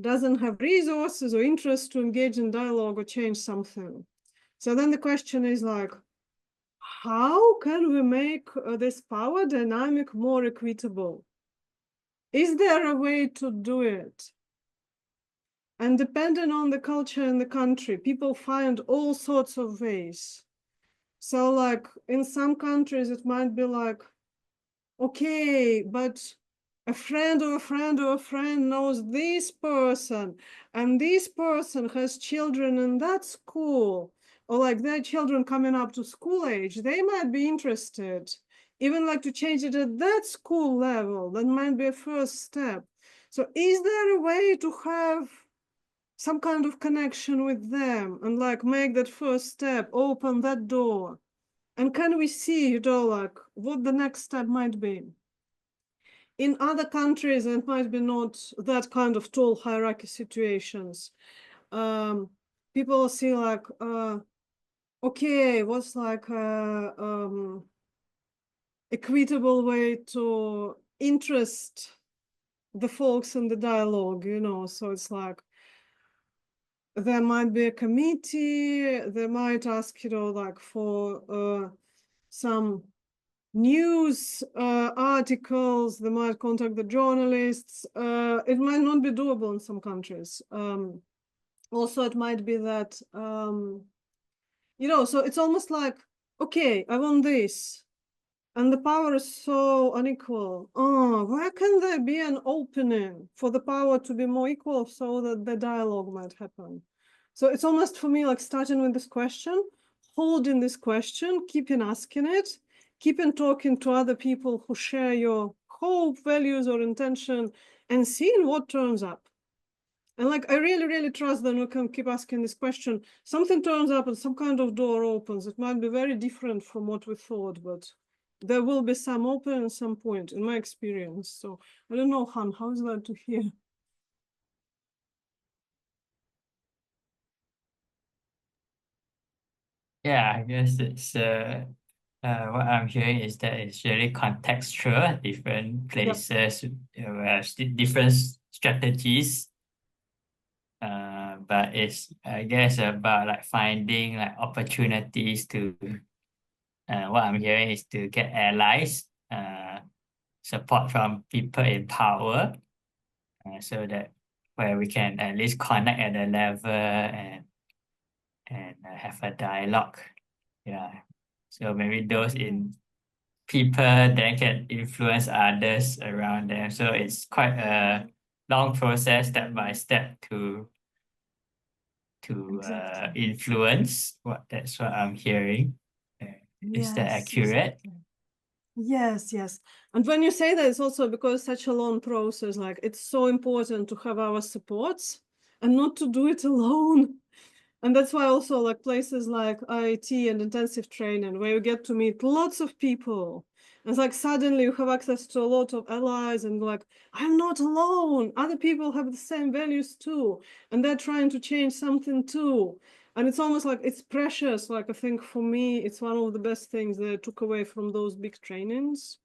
doesn't have resources or interest to engage in dialogue or change something. So then the question is like, how can we make this power dynamic more equitable? Is there a way to do it? And depending on the culture in the country, people find all sorts of ways. So like in some countries, it might be like, okay, but a friend or a friend or a friend knows this person, and this person has children in that school, or like their children coming up to school age, they might be interested. Even like to change it at that school level, that might be a first step. So is there a way to have some kind of connection with them and like make that first step, open that door? And can we see, you know, like what the next step might be? In other countries, it might be not that kind of tall hierarchy situations. People see like, okay, what's like a equitable way to interest the folks in the dialogue, you know? So it's like, there might be a committee, they might ask, you know, like for some news articles, they might contact the journalists. It might not be doable in some countries. Also, it might be that, you know, so it's almost like, okay, I want this. And the power is so unequal. Oh, where can there be an opening for the power to be more equal so that the dialogue might happen? So it's almost for me like starting with this question, holding this question, keeping asking it, keeping talking to other people who share your hope, values, or intention, and seeing what turns up. And like, I really, really trust that we can keep asking this question. Something turns up and some kind of door opens. It might be very different from what we thought, but there will be some open at some point in my experience. So I don't know, Han, how is that to hear? Yeah, I guess it's what I'm hearing is that it's really contextual, different places, have different strategies. But it's, I guess, about like finding like opportunities to, what I'm hearing is to get allies, support from people in power, so that where we can at least connect at a level and have a dialogue. Yeah. So maybe those in people then can influence others around them. So it's quite a long process, step by step, to influence. That's what I'm hearing. Is that accurate? Exactly. Yes, yes. And when you say that, it's also because such a long process, like it's so important to have our supports and not to do it alone. And that's why also like places like IIT and intensive training, where you get to meet lots of people. It's like suddenly you have access to a lot of allies and like, I'm not alone. Other people have the same values too. And they're trying to change something too. And it's almost like it's precious. Like I think for me, it's one of the best things that I took away from those big trainings.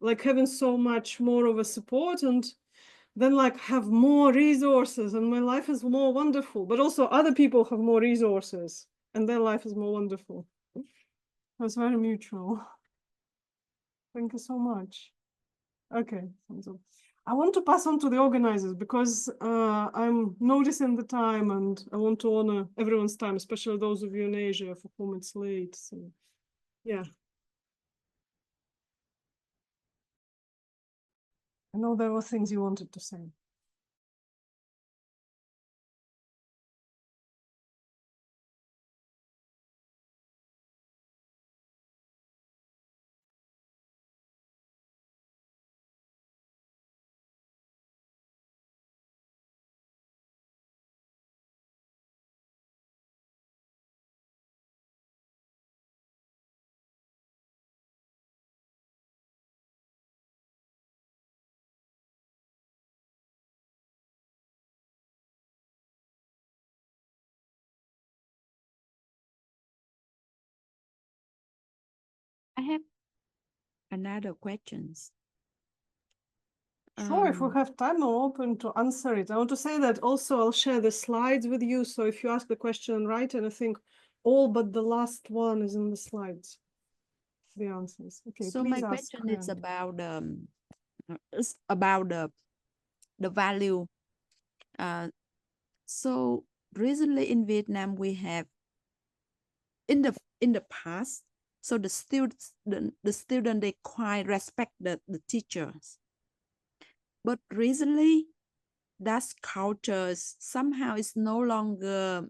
Like having so much more of a support and then like have more resources and my life is more wonderful, but also other people have more resources and their life is more wonderful. That's very mutual. Thank you so much. Okay, so I want to pass on to the organizers because I'm noticing the time and I want to honor everyone's time, especially those of you in Asia for whom it's late. So yeah. I know there were things you wanted to say. I have another questions. Sure, if we have time, I'm open to answer it. I want to say that also I'll share the slides with you. So if you ask the question right, and I think all but the last one is in the slides. the answers. Okay, so please my ask. question is about the value. So recently in Vietnam we have in the past, so the student they quite respect the teachers, but recently that culture somehow is no longer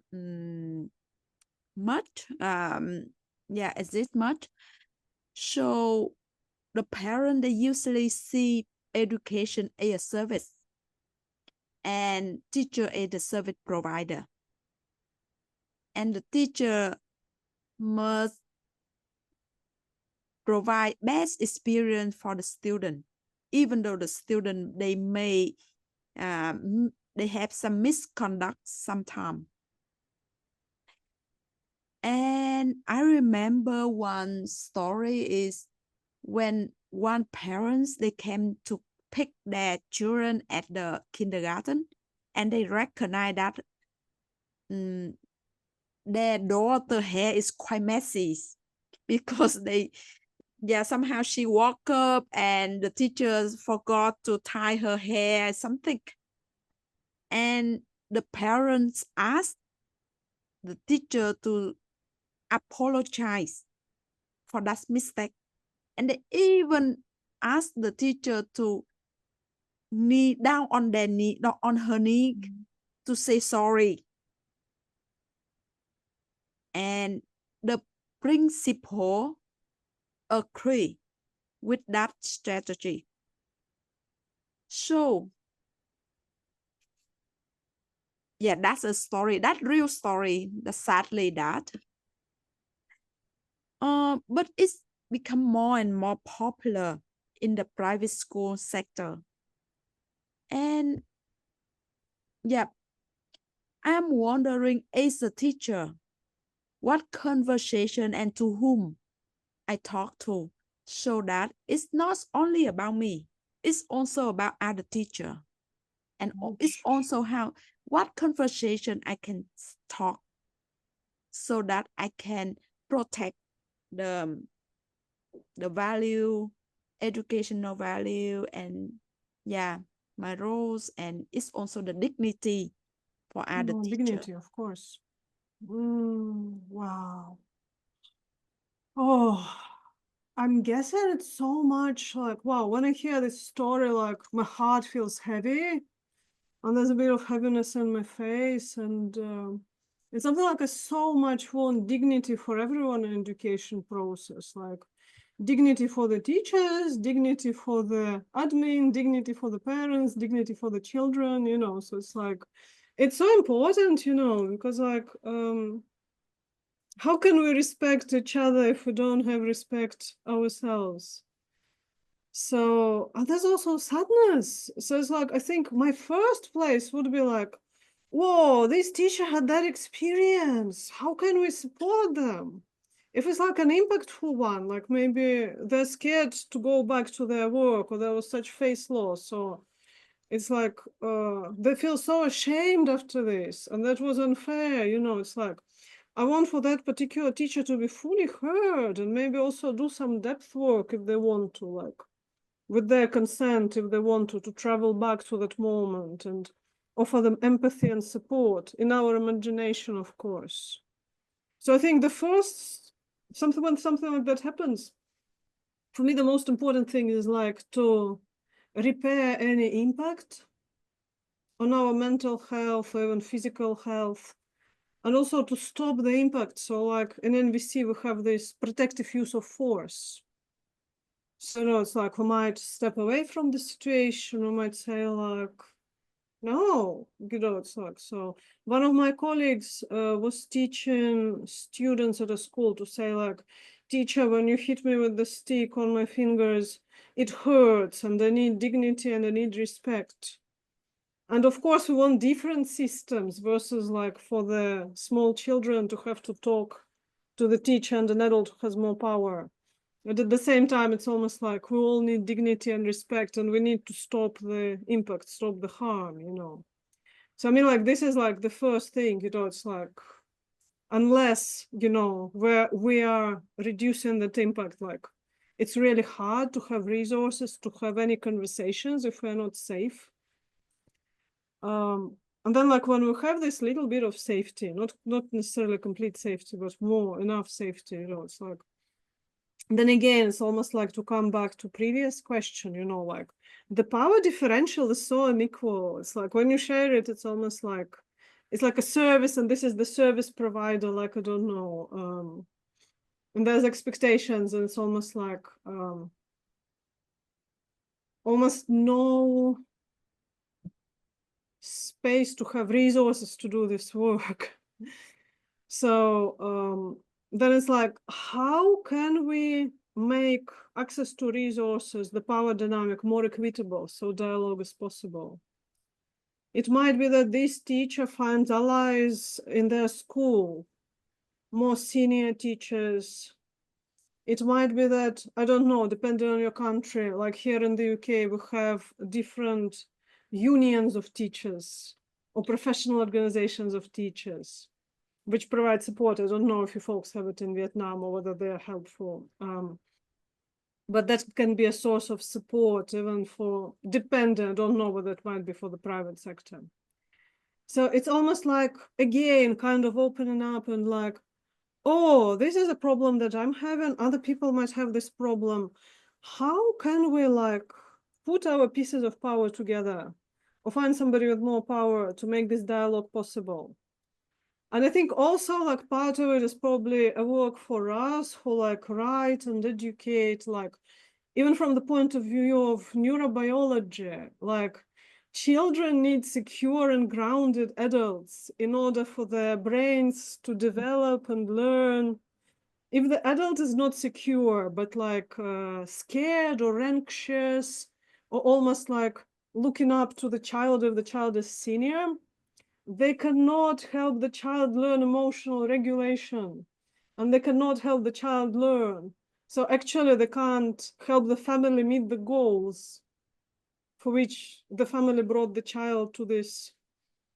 much exist much. So the parent, they usually see education as a service and teacher as the service provider, and the teacher must provide best experience for the student, even though the student, they may they have some misconduct sometimes. And I remember one story is when one parents, they came to pick their children at the kindergarten, and they recognize that their daughter hair is quite messy because somehow she woke up and the teachers forgot to tie her hair, something. And the parents asked the teacher to apologize for that mistake. And they even asked the teacher to knee down on their knee, not on her knee, to say sorry. And the principal agree with that strategy. So yeah, that's a story, that real story, that sadly that. But it's become more and more popular in the private school sector. And yeah, I'm wondering, as a teacher, what conversation and to whom I talk to, so that it's not only about me, it's also about other teacher. And it's also what conversation I can talk so that I can protect the value, educational value, and my roles, and it's also the dignity for other teachers. Dignity, of course. Wow. Oh, I'm guessing it's so much like, wow, when I hear this story, like my heart feels heavy and there's a bit of heaviness in my face. And it's something like so much want dignity for everyone in education process, like dignity for the teachers, dignity for the admin, dignity for the parents, dignity for the children, so it's like, it's so important, because like, how can we respect each other if we don't have respect ourselves? So there's also sadness. So it's like, I think my first place would be like, whoa, this teacher had that experience. How can we support them? If it's like an impactful one, like maybe they're scared to go back to their work, or there was such face loss. So it's like they feel so ashamed after this, and that was unfair. It's like, I want for that particular teacher to be fully heard, and maybe also do some depth work if they want to, like with their consent, if they want to travel back to that moment and offer them empathy and support in our imagination, of course. So I think the first, when something like that happens, for me, the most important thing is like to repair any impact on our mental health or even physical health, and also to stop the impact. So like in NVC, we have this protective use of force. So it's like we might step away from the situation, we might say like, no, it's like, so one of my colleagues was teaching students at a school to say like, teacher, when you hit me with the stick on my fingers, it hurts, and I need dignity and I need respect. And of course, we want different systems versus like for the small children to have to talk to the teacher and an adult who has more power. But at the same time, it's almost like we all need dignity and respect, and we need to stop the impact, stop the harm, So I mean, like, this is like the first thing, it's like, unless, where we are reducing that impact, like it's really hard to have resources, to have any conversations if we're not safe. And then like when we have this little bit of safety, not necessarily complete safety, but more enough safety, you know, it's like, then again, it's almost like to come back to previous question, you know, like the power differential is so unequal. It's like when you share it, it's almost like, it's like a service and this is the service provider, like, I don't know. And there's expectations and it's almost like, almost no space to have resources to do this work. So then it's like, how can we make access to resources, the power dynamic, more equitable so dialogue is possible? It might be that this teacher finds allies in their school, more senior teachers. It might be that, I don't know, depending on your country, like here in the UK, we have different unions of teachers or professional organizations of teachers, which provide support. I don't know if you folks have it in Vietnam or whether they're helpful. But that can be a source of support even for dependent. I don't know whether it might be for the private sector. So it's almost like, again, kind of opening up and like, oh, this is a problem that I'm having. Other people might have this problem. How can we like put our pieces of power together or find somebody with more power to make this dialogue possible? And I think also like part of it is probably a work for us who like write and educate, like even from the point of view of neurobiology, like children need secure and grounded adults in order for their brains to develop and learn. If the adult is not secure, but like scared or anxious, or almost like looking up to the child if the child is senior, they cannot help the child learn emotional regulation, and they cannot help the child learn. So actually they can't help the family meet the goals for which the family brought the child to this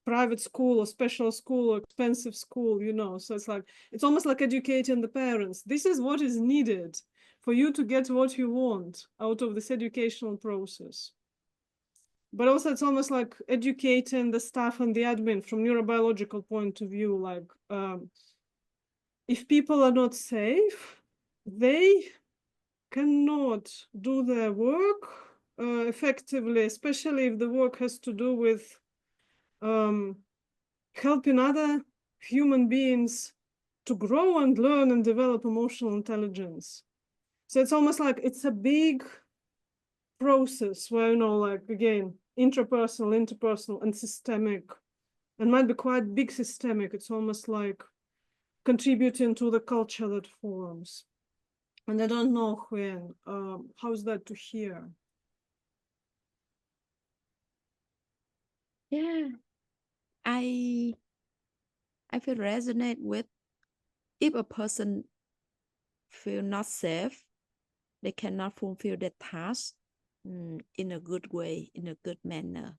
private school or special school or expensive school, you know. So it's like, it's almost like educating the parents. This is what is needed for you to get what you want out of this educational process. But also it's almost like educating the staff and the admin from neurobiological point of view. Like if people are not safe, they cannot do their work effectively, especially if the work has to do with helping other human beings to grow and learn and develop emotional intelligence. So it's almost like it's a big process where, you know, like again, intrapersonal, interpersonal, and systemic, and might be quite big systemic. It's almost like contributing to the culture that forms. And I don't know, Nguyen, how's that to hear? Yeah, I feel resonate with if a person feel not safe, they cannot fulfill their task in a good way, in a good manner.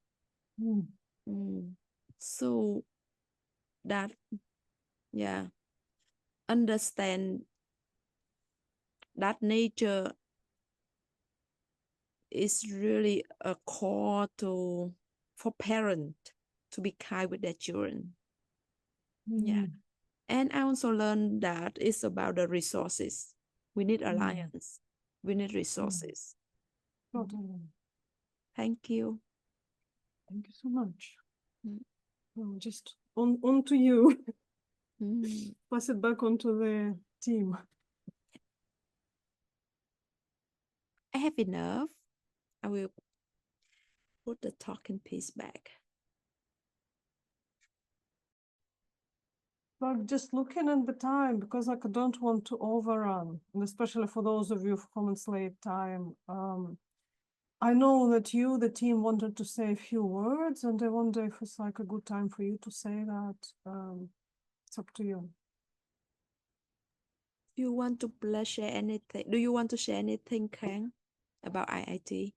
So that, yeah, understand that nature is really a core for parent to be kind with their children. Yeah. And I also learned that it's about the resources. We need alliance. We need resources. Thank you. Thank you so much. Just on to you. Pass it back onto the team. I have enough. I will put the talking piece back. Like just looking at the time, because like I don't want to overrun, and especially for those of you who come in late time. I know that you, the team, wanted to say a few words, and I wonder if it's like a good time for you to say that. It's up to you. You want to share anything? Do you want to share anything, Kang, about IIT?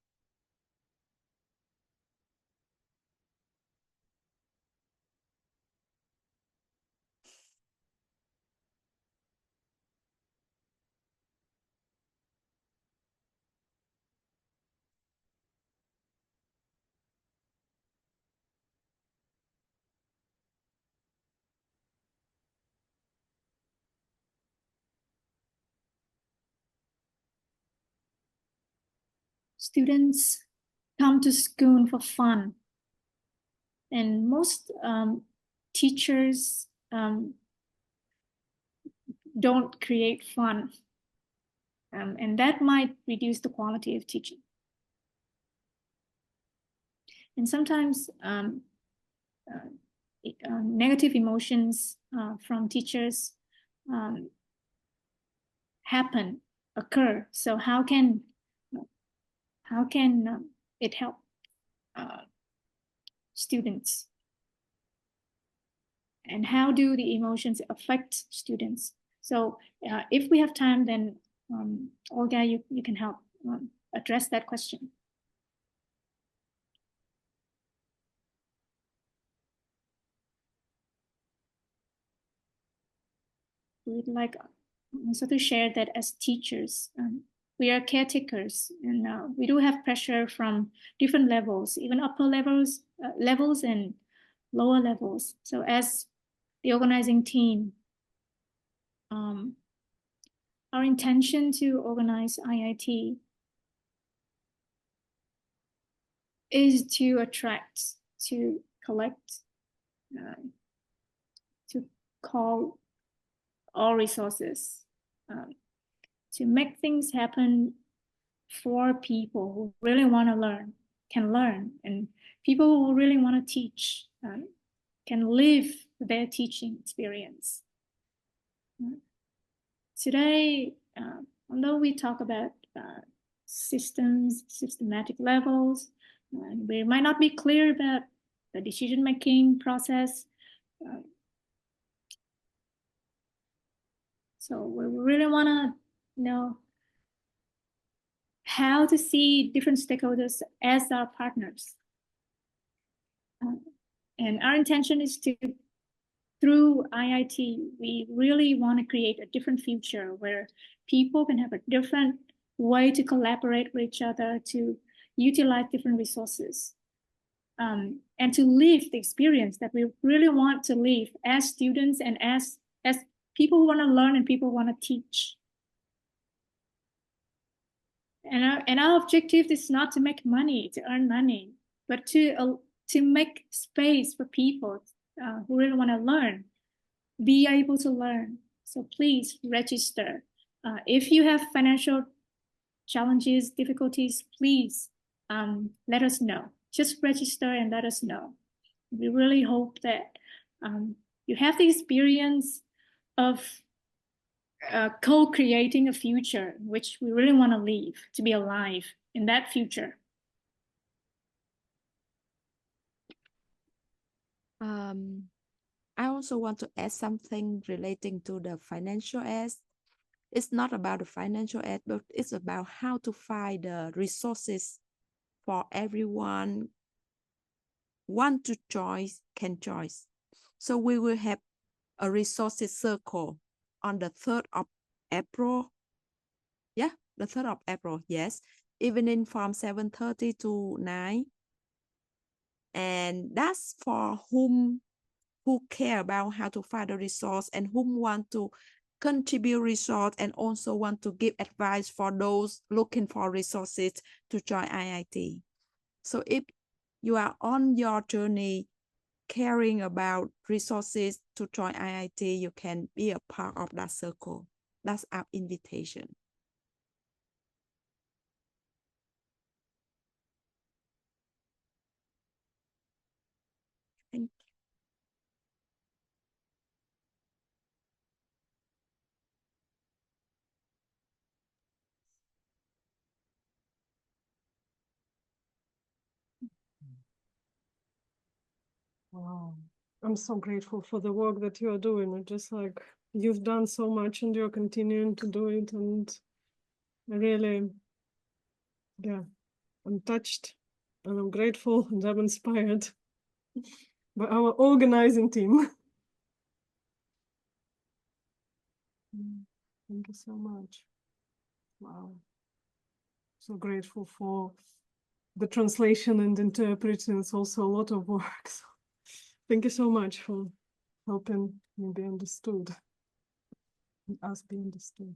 students come to school for fun. And most teachers don't create fun. And that might reduce the quality of teaching. And sometimes negative emotions from teachers occur. So how can it help students? And how do the emotions affect students? So if we have time, then Olga, you can help address that question. We'd like also to share that as teachers, we are caretakers, and we do have pressure from different levels, even upper levels and lower levels. So as the organizing team, our intention to organize IIT is to attract, to collect, to call all resources, to make things happen for people who really want to learn, can learn, and people who really want to teach, can live their teaching experience. Today, although we talk about systems, systematic levels, we might not be clear about the decision-making process. So we really want to know how to see different stakeholders as our partners. And our intention is to, through IIT, we really want to create a different future where people can have a different way to collaborate with each other, to utilize different resources, and to live the experience that we really want to live as students and as people who want to learn and people who want to teach. And our objective is not to make money, to earn money, but to make space for people who really want to learn, be able to learn. So please register. If you have financial challenges, difficulties, please let us know. Just register and let us know. We really hope that you have the experience of co-creating a future which we really want to live, to be alive in that future. I also want to add something relating to the financial aid. It's not about the financial aid, but it's about how to find the resources for everyone want to choose, can choose. So we will have a resources circle on the 3rd of April. Yeah, the 3rd of April, yes. Evening from 7:30 to 9. And that's for who care about how to find a resource and whom want to contribute resource and also want to give advice for those looking for resources to join IIT. So if you are on your journey caring about resources to join IIT, you can be a part of that circle. That's our invitation. Thank you. Wow. I'm so grateful for the work that you are doing. It's just like you've done so much and you're continuing to do it. And I really, yeah, I'm touched and I'm grateful and I'm inspired by our organizing team. Thank you so much. Wow. So grateful for the translation and interpreting. It's also a lot of work. So thank you so much for helping me be understood and us be understood.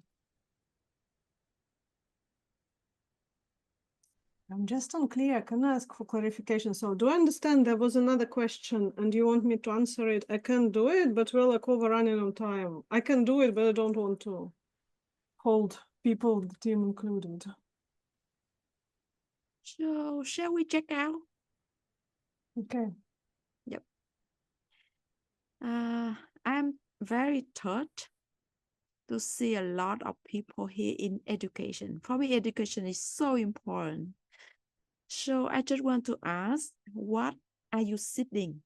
I'm just unclear. Can I ask for clarification? So do I understand there was another question and you want me to answer it? I can do it, but we're like overrunning on time. I can do it, but I don't want to hold people, the team included. So shall we check out? Okay. Yep. I'm very touched to see a lot of people here in education. For me, education is so important. So I just want to ask, what are you sitting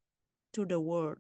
to the world?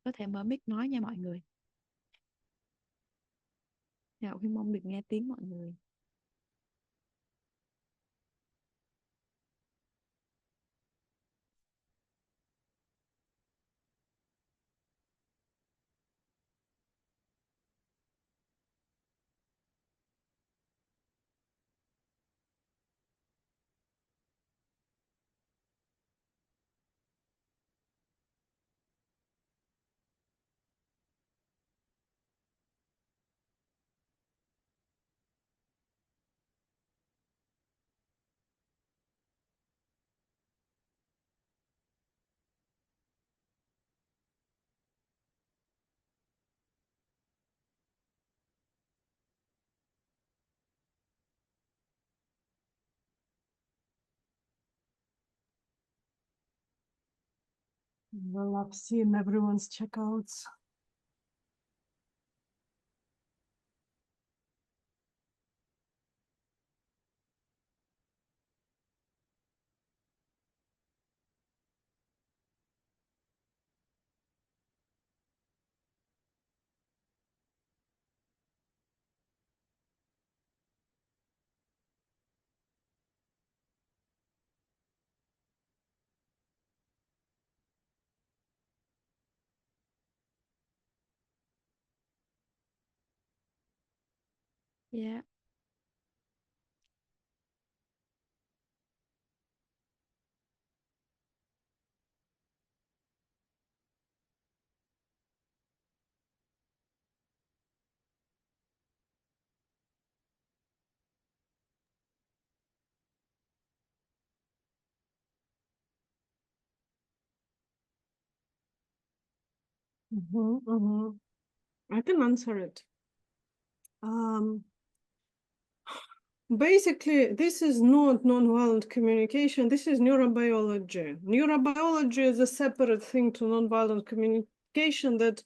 Có thể mở mic nói nha mọi người. Dạ, Huy mong được nghe tiếng mọi người. Well, I've seen everyone's checkouts. Yeah. I can answer it. Basically, this is not nonviolent communication. This is neurobiology. Neurobiology is a separate thing to nonviolent communication that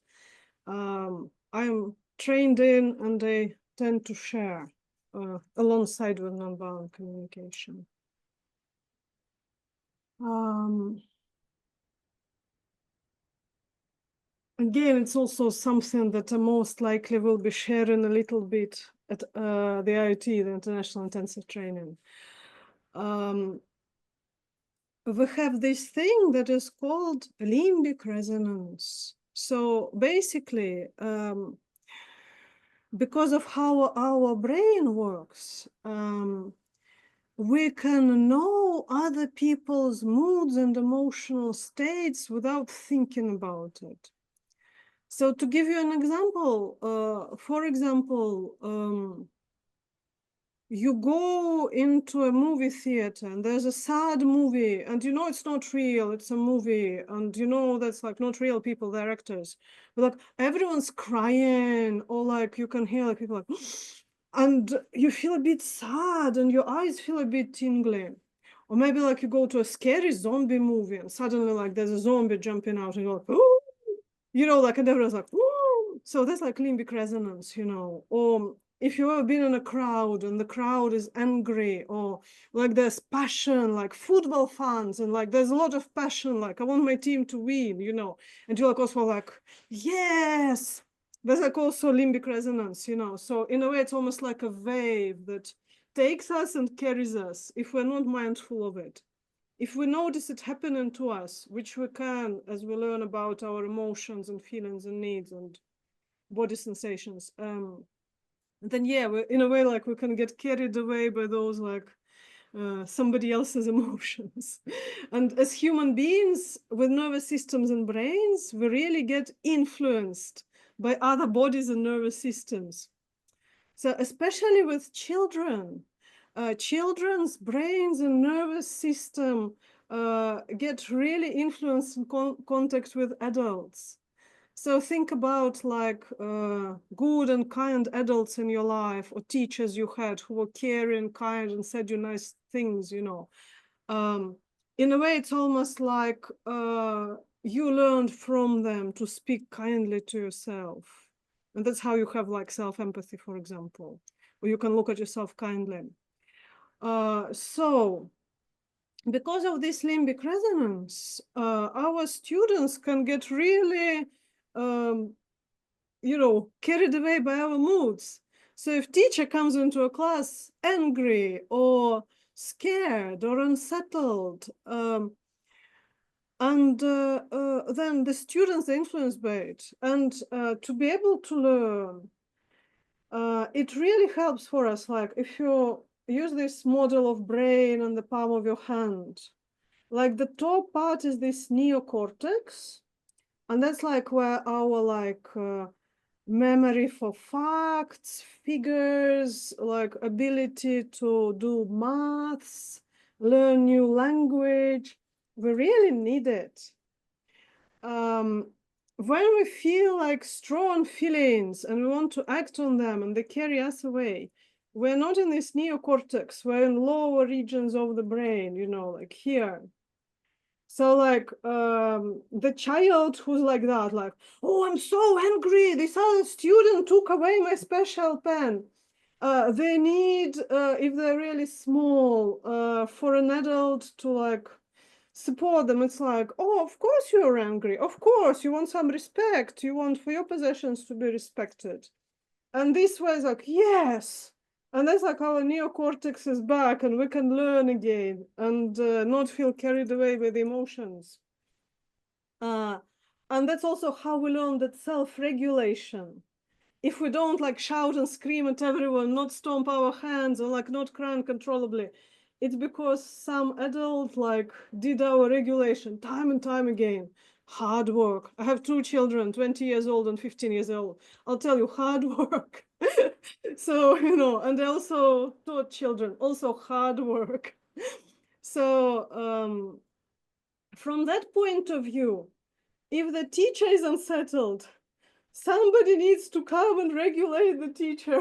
I'm trained in and I tend to share alongside with nonviolent communication. again, it's also something that I most likely will be sharing a little bit at the IIT, the International Intensive Training. We have this thing that is called limbic resonance. So basically, because of how our brain works, we can know other people's moods and emotional states without thinking about it. So to give you an example, for example, you go into a movie theater and there's a sad movie and you know it's not real, it's a movie, and you know that's like not real people, they're actors, but like everyone's crying, or like you can hear like people like and you feel a bit sad and your eyes feel a bit tingly. Or maybe like you go to a scary zombie movie and suddenly like there's a zombie jumping out and you're like, oh, you know, like, and everyone's like, oh. So that's like limbic resonance, you know. Or if you've ever been in a crowd and the crowd is angry, or like there's passion, like football fans, and like there's a lot of passion, like I want my team to win, you know, and you're like also like, yes, there's like also limbic resonance, you know. So in a way, it's almost like a wave that takes us and carries us if we're not mindful of it. If we notice it happening to us, which we can as we learn about our emotions and feelings and needs and body sensations, then yeah, in a way, like we can get carried away by those like somebody else's emotions. And as human beings with nervous systems and brains, we really get influenced by other bodies and nervous systems. So especially with children, children's brains and nervous system get really influenced in contact with adults. So think about like good and kind adults in your life, or teachers you had who were caring, kind, and said you nice things, you know. In a way, it's almost like you learned from them to speak kindly to yourself. And that's how you have like self-empathy, for example, or you can look at yourself kindly. So because of this limbic resonance, our students can get really, you know, carried away by our moods. So if teacher comes into a class angry or scared or unsettled, and then the students are influenced by it. And to be able to learn, it really helps for us. Like if you use this model of brain on the palm of your hand, like the top part is this neocortex, and that's like where our like memory for facts, figures, like ability to do maths, learn new language, we really need it. When we feel like strong feelings and we want to act on them and they carry us away, we're not in this neocortex, we're in lower regions of the brain, you know, like here. So like the child who's like that, like, oh, I'm so angry, this other student took away my special pen. They need, if they're really small, for an adult to like support them. It's like, oh, of course you're angry. Of course you want some respect. You want for your possessions to be respected. And this way is like, yes. And that's like our neocortex is back and we can learn again and not feel carried away with emotions. And that's also how we learn that self-regulation. If we don't like shout and scream at everyone, not stomp our hands, or like not cry uncontrollably, it's because some adult like did our regulation time and time again. Hard work. I have 2 children, 20 years old and 15 years old. I'll tell you, hard work. So, you know, and I also taught children, also hard work. So from that point of view, if the teacher is unsettled, somebody needs to come and regulate the teacher.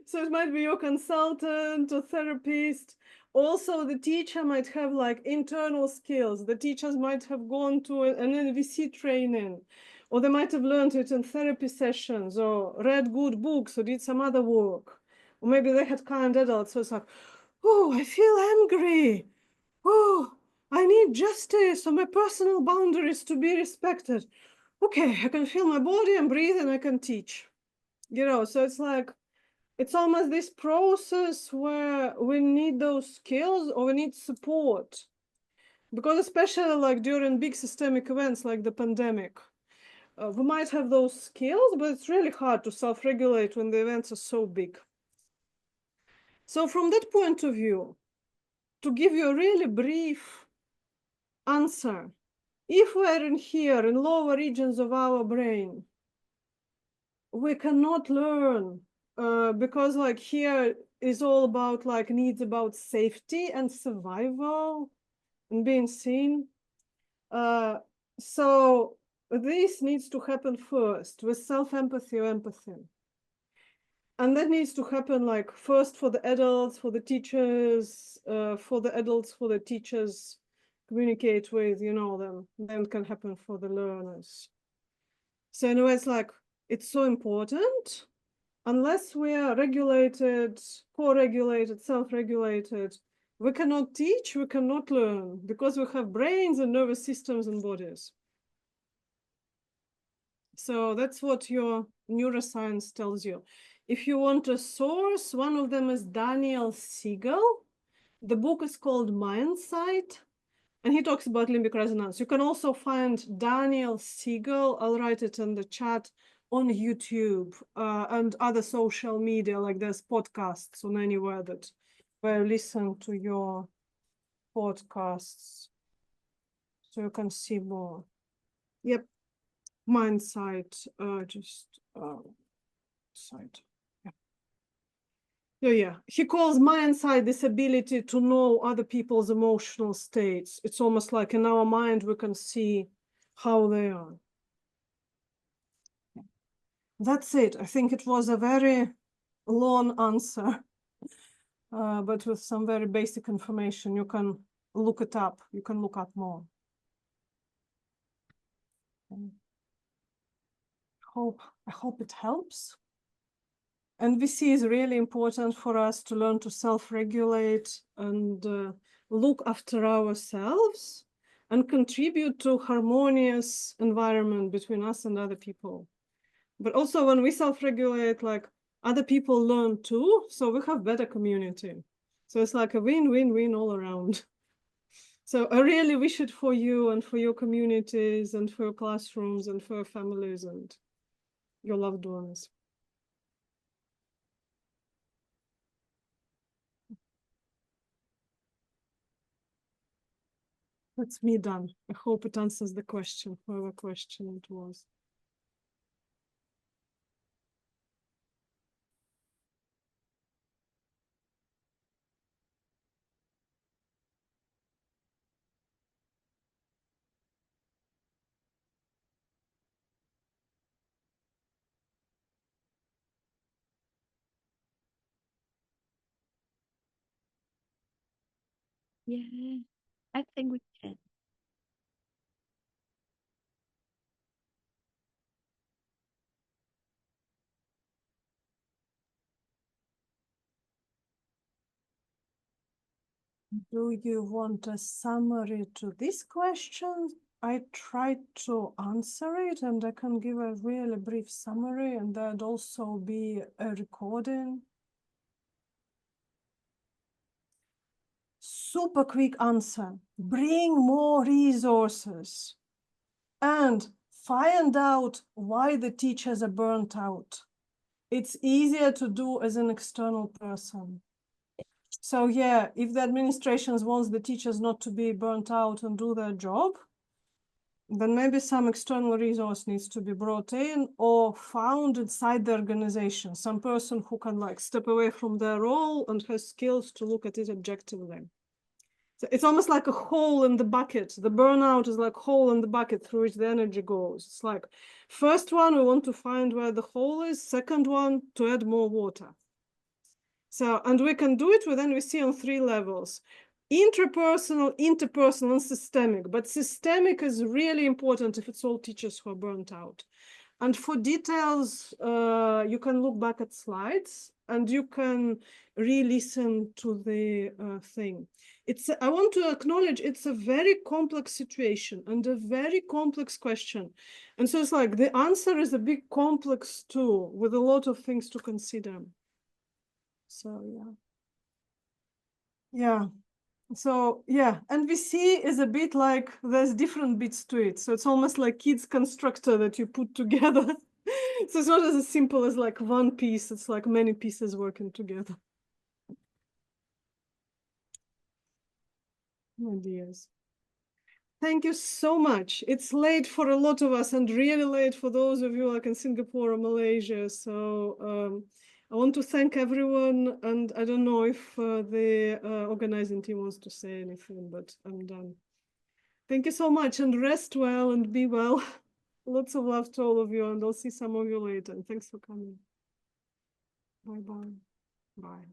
So it might be your consultant or therapist. Also, the teacher might have like internal skills. The teachers might have gone to an NVC training, or they might have learned it in therapy sessions, or read good books, or did some other work. Or maybe they had kind adults. So it's like, oh, I feel angry. Oh, I need justice or my personal boundaries to be respected. okay, I can feel my body and breathe and I can teach. You know, so it's like, it's almost this process where we need those skills or we need support. Because especially like during big systemic events like the pandemic, we might have those skills, but it's really hard to self-regulate when the events are so big. So from that point of view, to give you a really brief answer, if we're in here in lower regions of our brain, we cannot learn because like here is all about like needs about safety and survival and being seen. So this needs to happen first with self-empathy or empathy. And that needs to happen like first for the adults, for the teachers, for the adults, for the teachers, communicate with, you know, them. Then it can happen for the learners. So anyway, it's like, it's so important. Unless we are regulated, co-regulated, self-regulated, we cannot teach, we cannot learn, because we have brains and nervous systems and bodies. So that's what your neuroscience tells you. If you want a source, one of them is Daniel Siegel. The book is called Mindsight, and he talks about limbic resonance. You can also find Daniel Siegel, I'll write it in the chat, on YouTube and other social media, like there's podcasts on anywhere that where I listen to your podcasts. So you can see more. Yep, Mindsight, site. Yeah. He calls Mindsight this ability to know other people's emotional states. It's almost like in our mind we can see how they are. That's it. I think it was a very long answer, but with some very basic information. You can look it up. You can look up more. I hope it helps. NVC is really important for us to learn to self-regulate and look after ourselves and contribute to harmonious environment between us and other people. But also when we self-regulate, like other people learn too, so we have better community. So it's like a win-win-win all around. So I really wish it for you and for your communities and for your classrooms and for your families and your loved ones. That's me done. I hope it answers the question, whatever question it was. Yeah, I think we can. Do you want a summary to this question? I tried to answer it and I can give a really brief summary and there'd also be a recording. Super quick answer. Bring more resources and find out why the teachers are burnt out. It's easier to do as an external person. So yeah, if the administrations wants the teachers not to be burnt out and do their job, then maybe some external resource needs to be brought in or found inside the organization. Some person who can like step away from their role and has skills to look at it objectively. So it's almost like a hole in the bucket. The burnout is like a hole in the bucket through which the energy goes. It's like first one, we want to find where the hole is. Second one, to add more water. So, and we can do it with NVC on 3 levels: intrapersonal, interpersonal, and systemic. But systemic is really important if it's all teachers who are burnt out. And for details, you can look back at slides and you can re-listen to the thing. I want to acknowledge it's a very complex situation and a very complex question. And so it's like the answer is a big complex too, with a lot of things to consider. So yeah. So yeah, NVC is a bit like there's different bits to it. So it's almost like kids constructor that you put together. So it's not as simple as like one piece, it's like many pieces working together. Oh dears. Thank you so much. It's late for a lot of us and really late for those of you like in Singapore or Malaysia. So I want to thank everyone, and I don't know if the organizing team wants to say anything, but I'm done. Thank you so much, and rest well and be well. Lots of love to all of you, and I'll see some of you later. And thanks for coming. Bye-bye. Bye.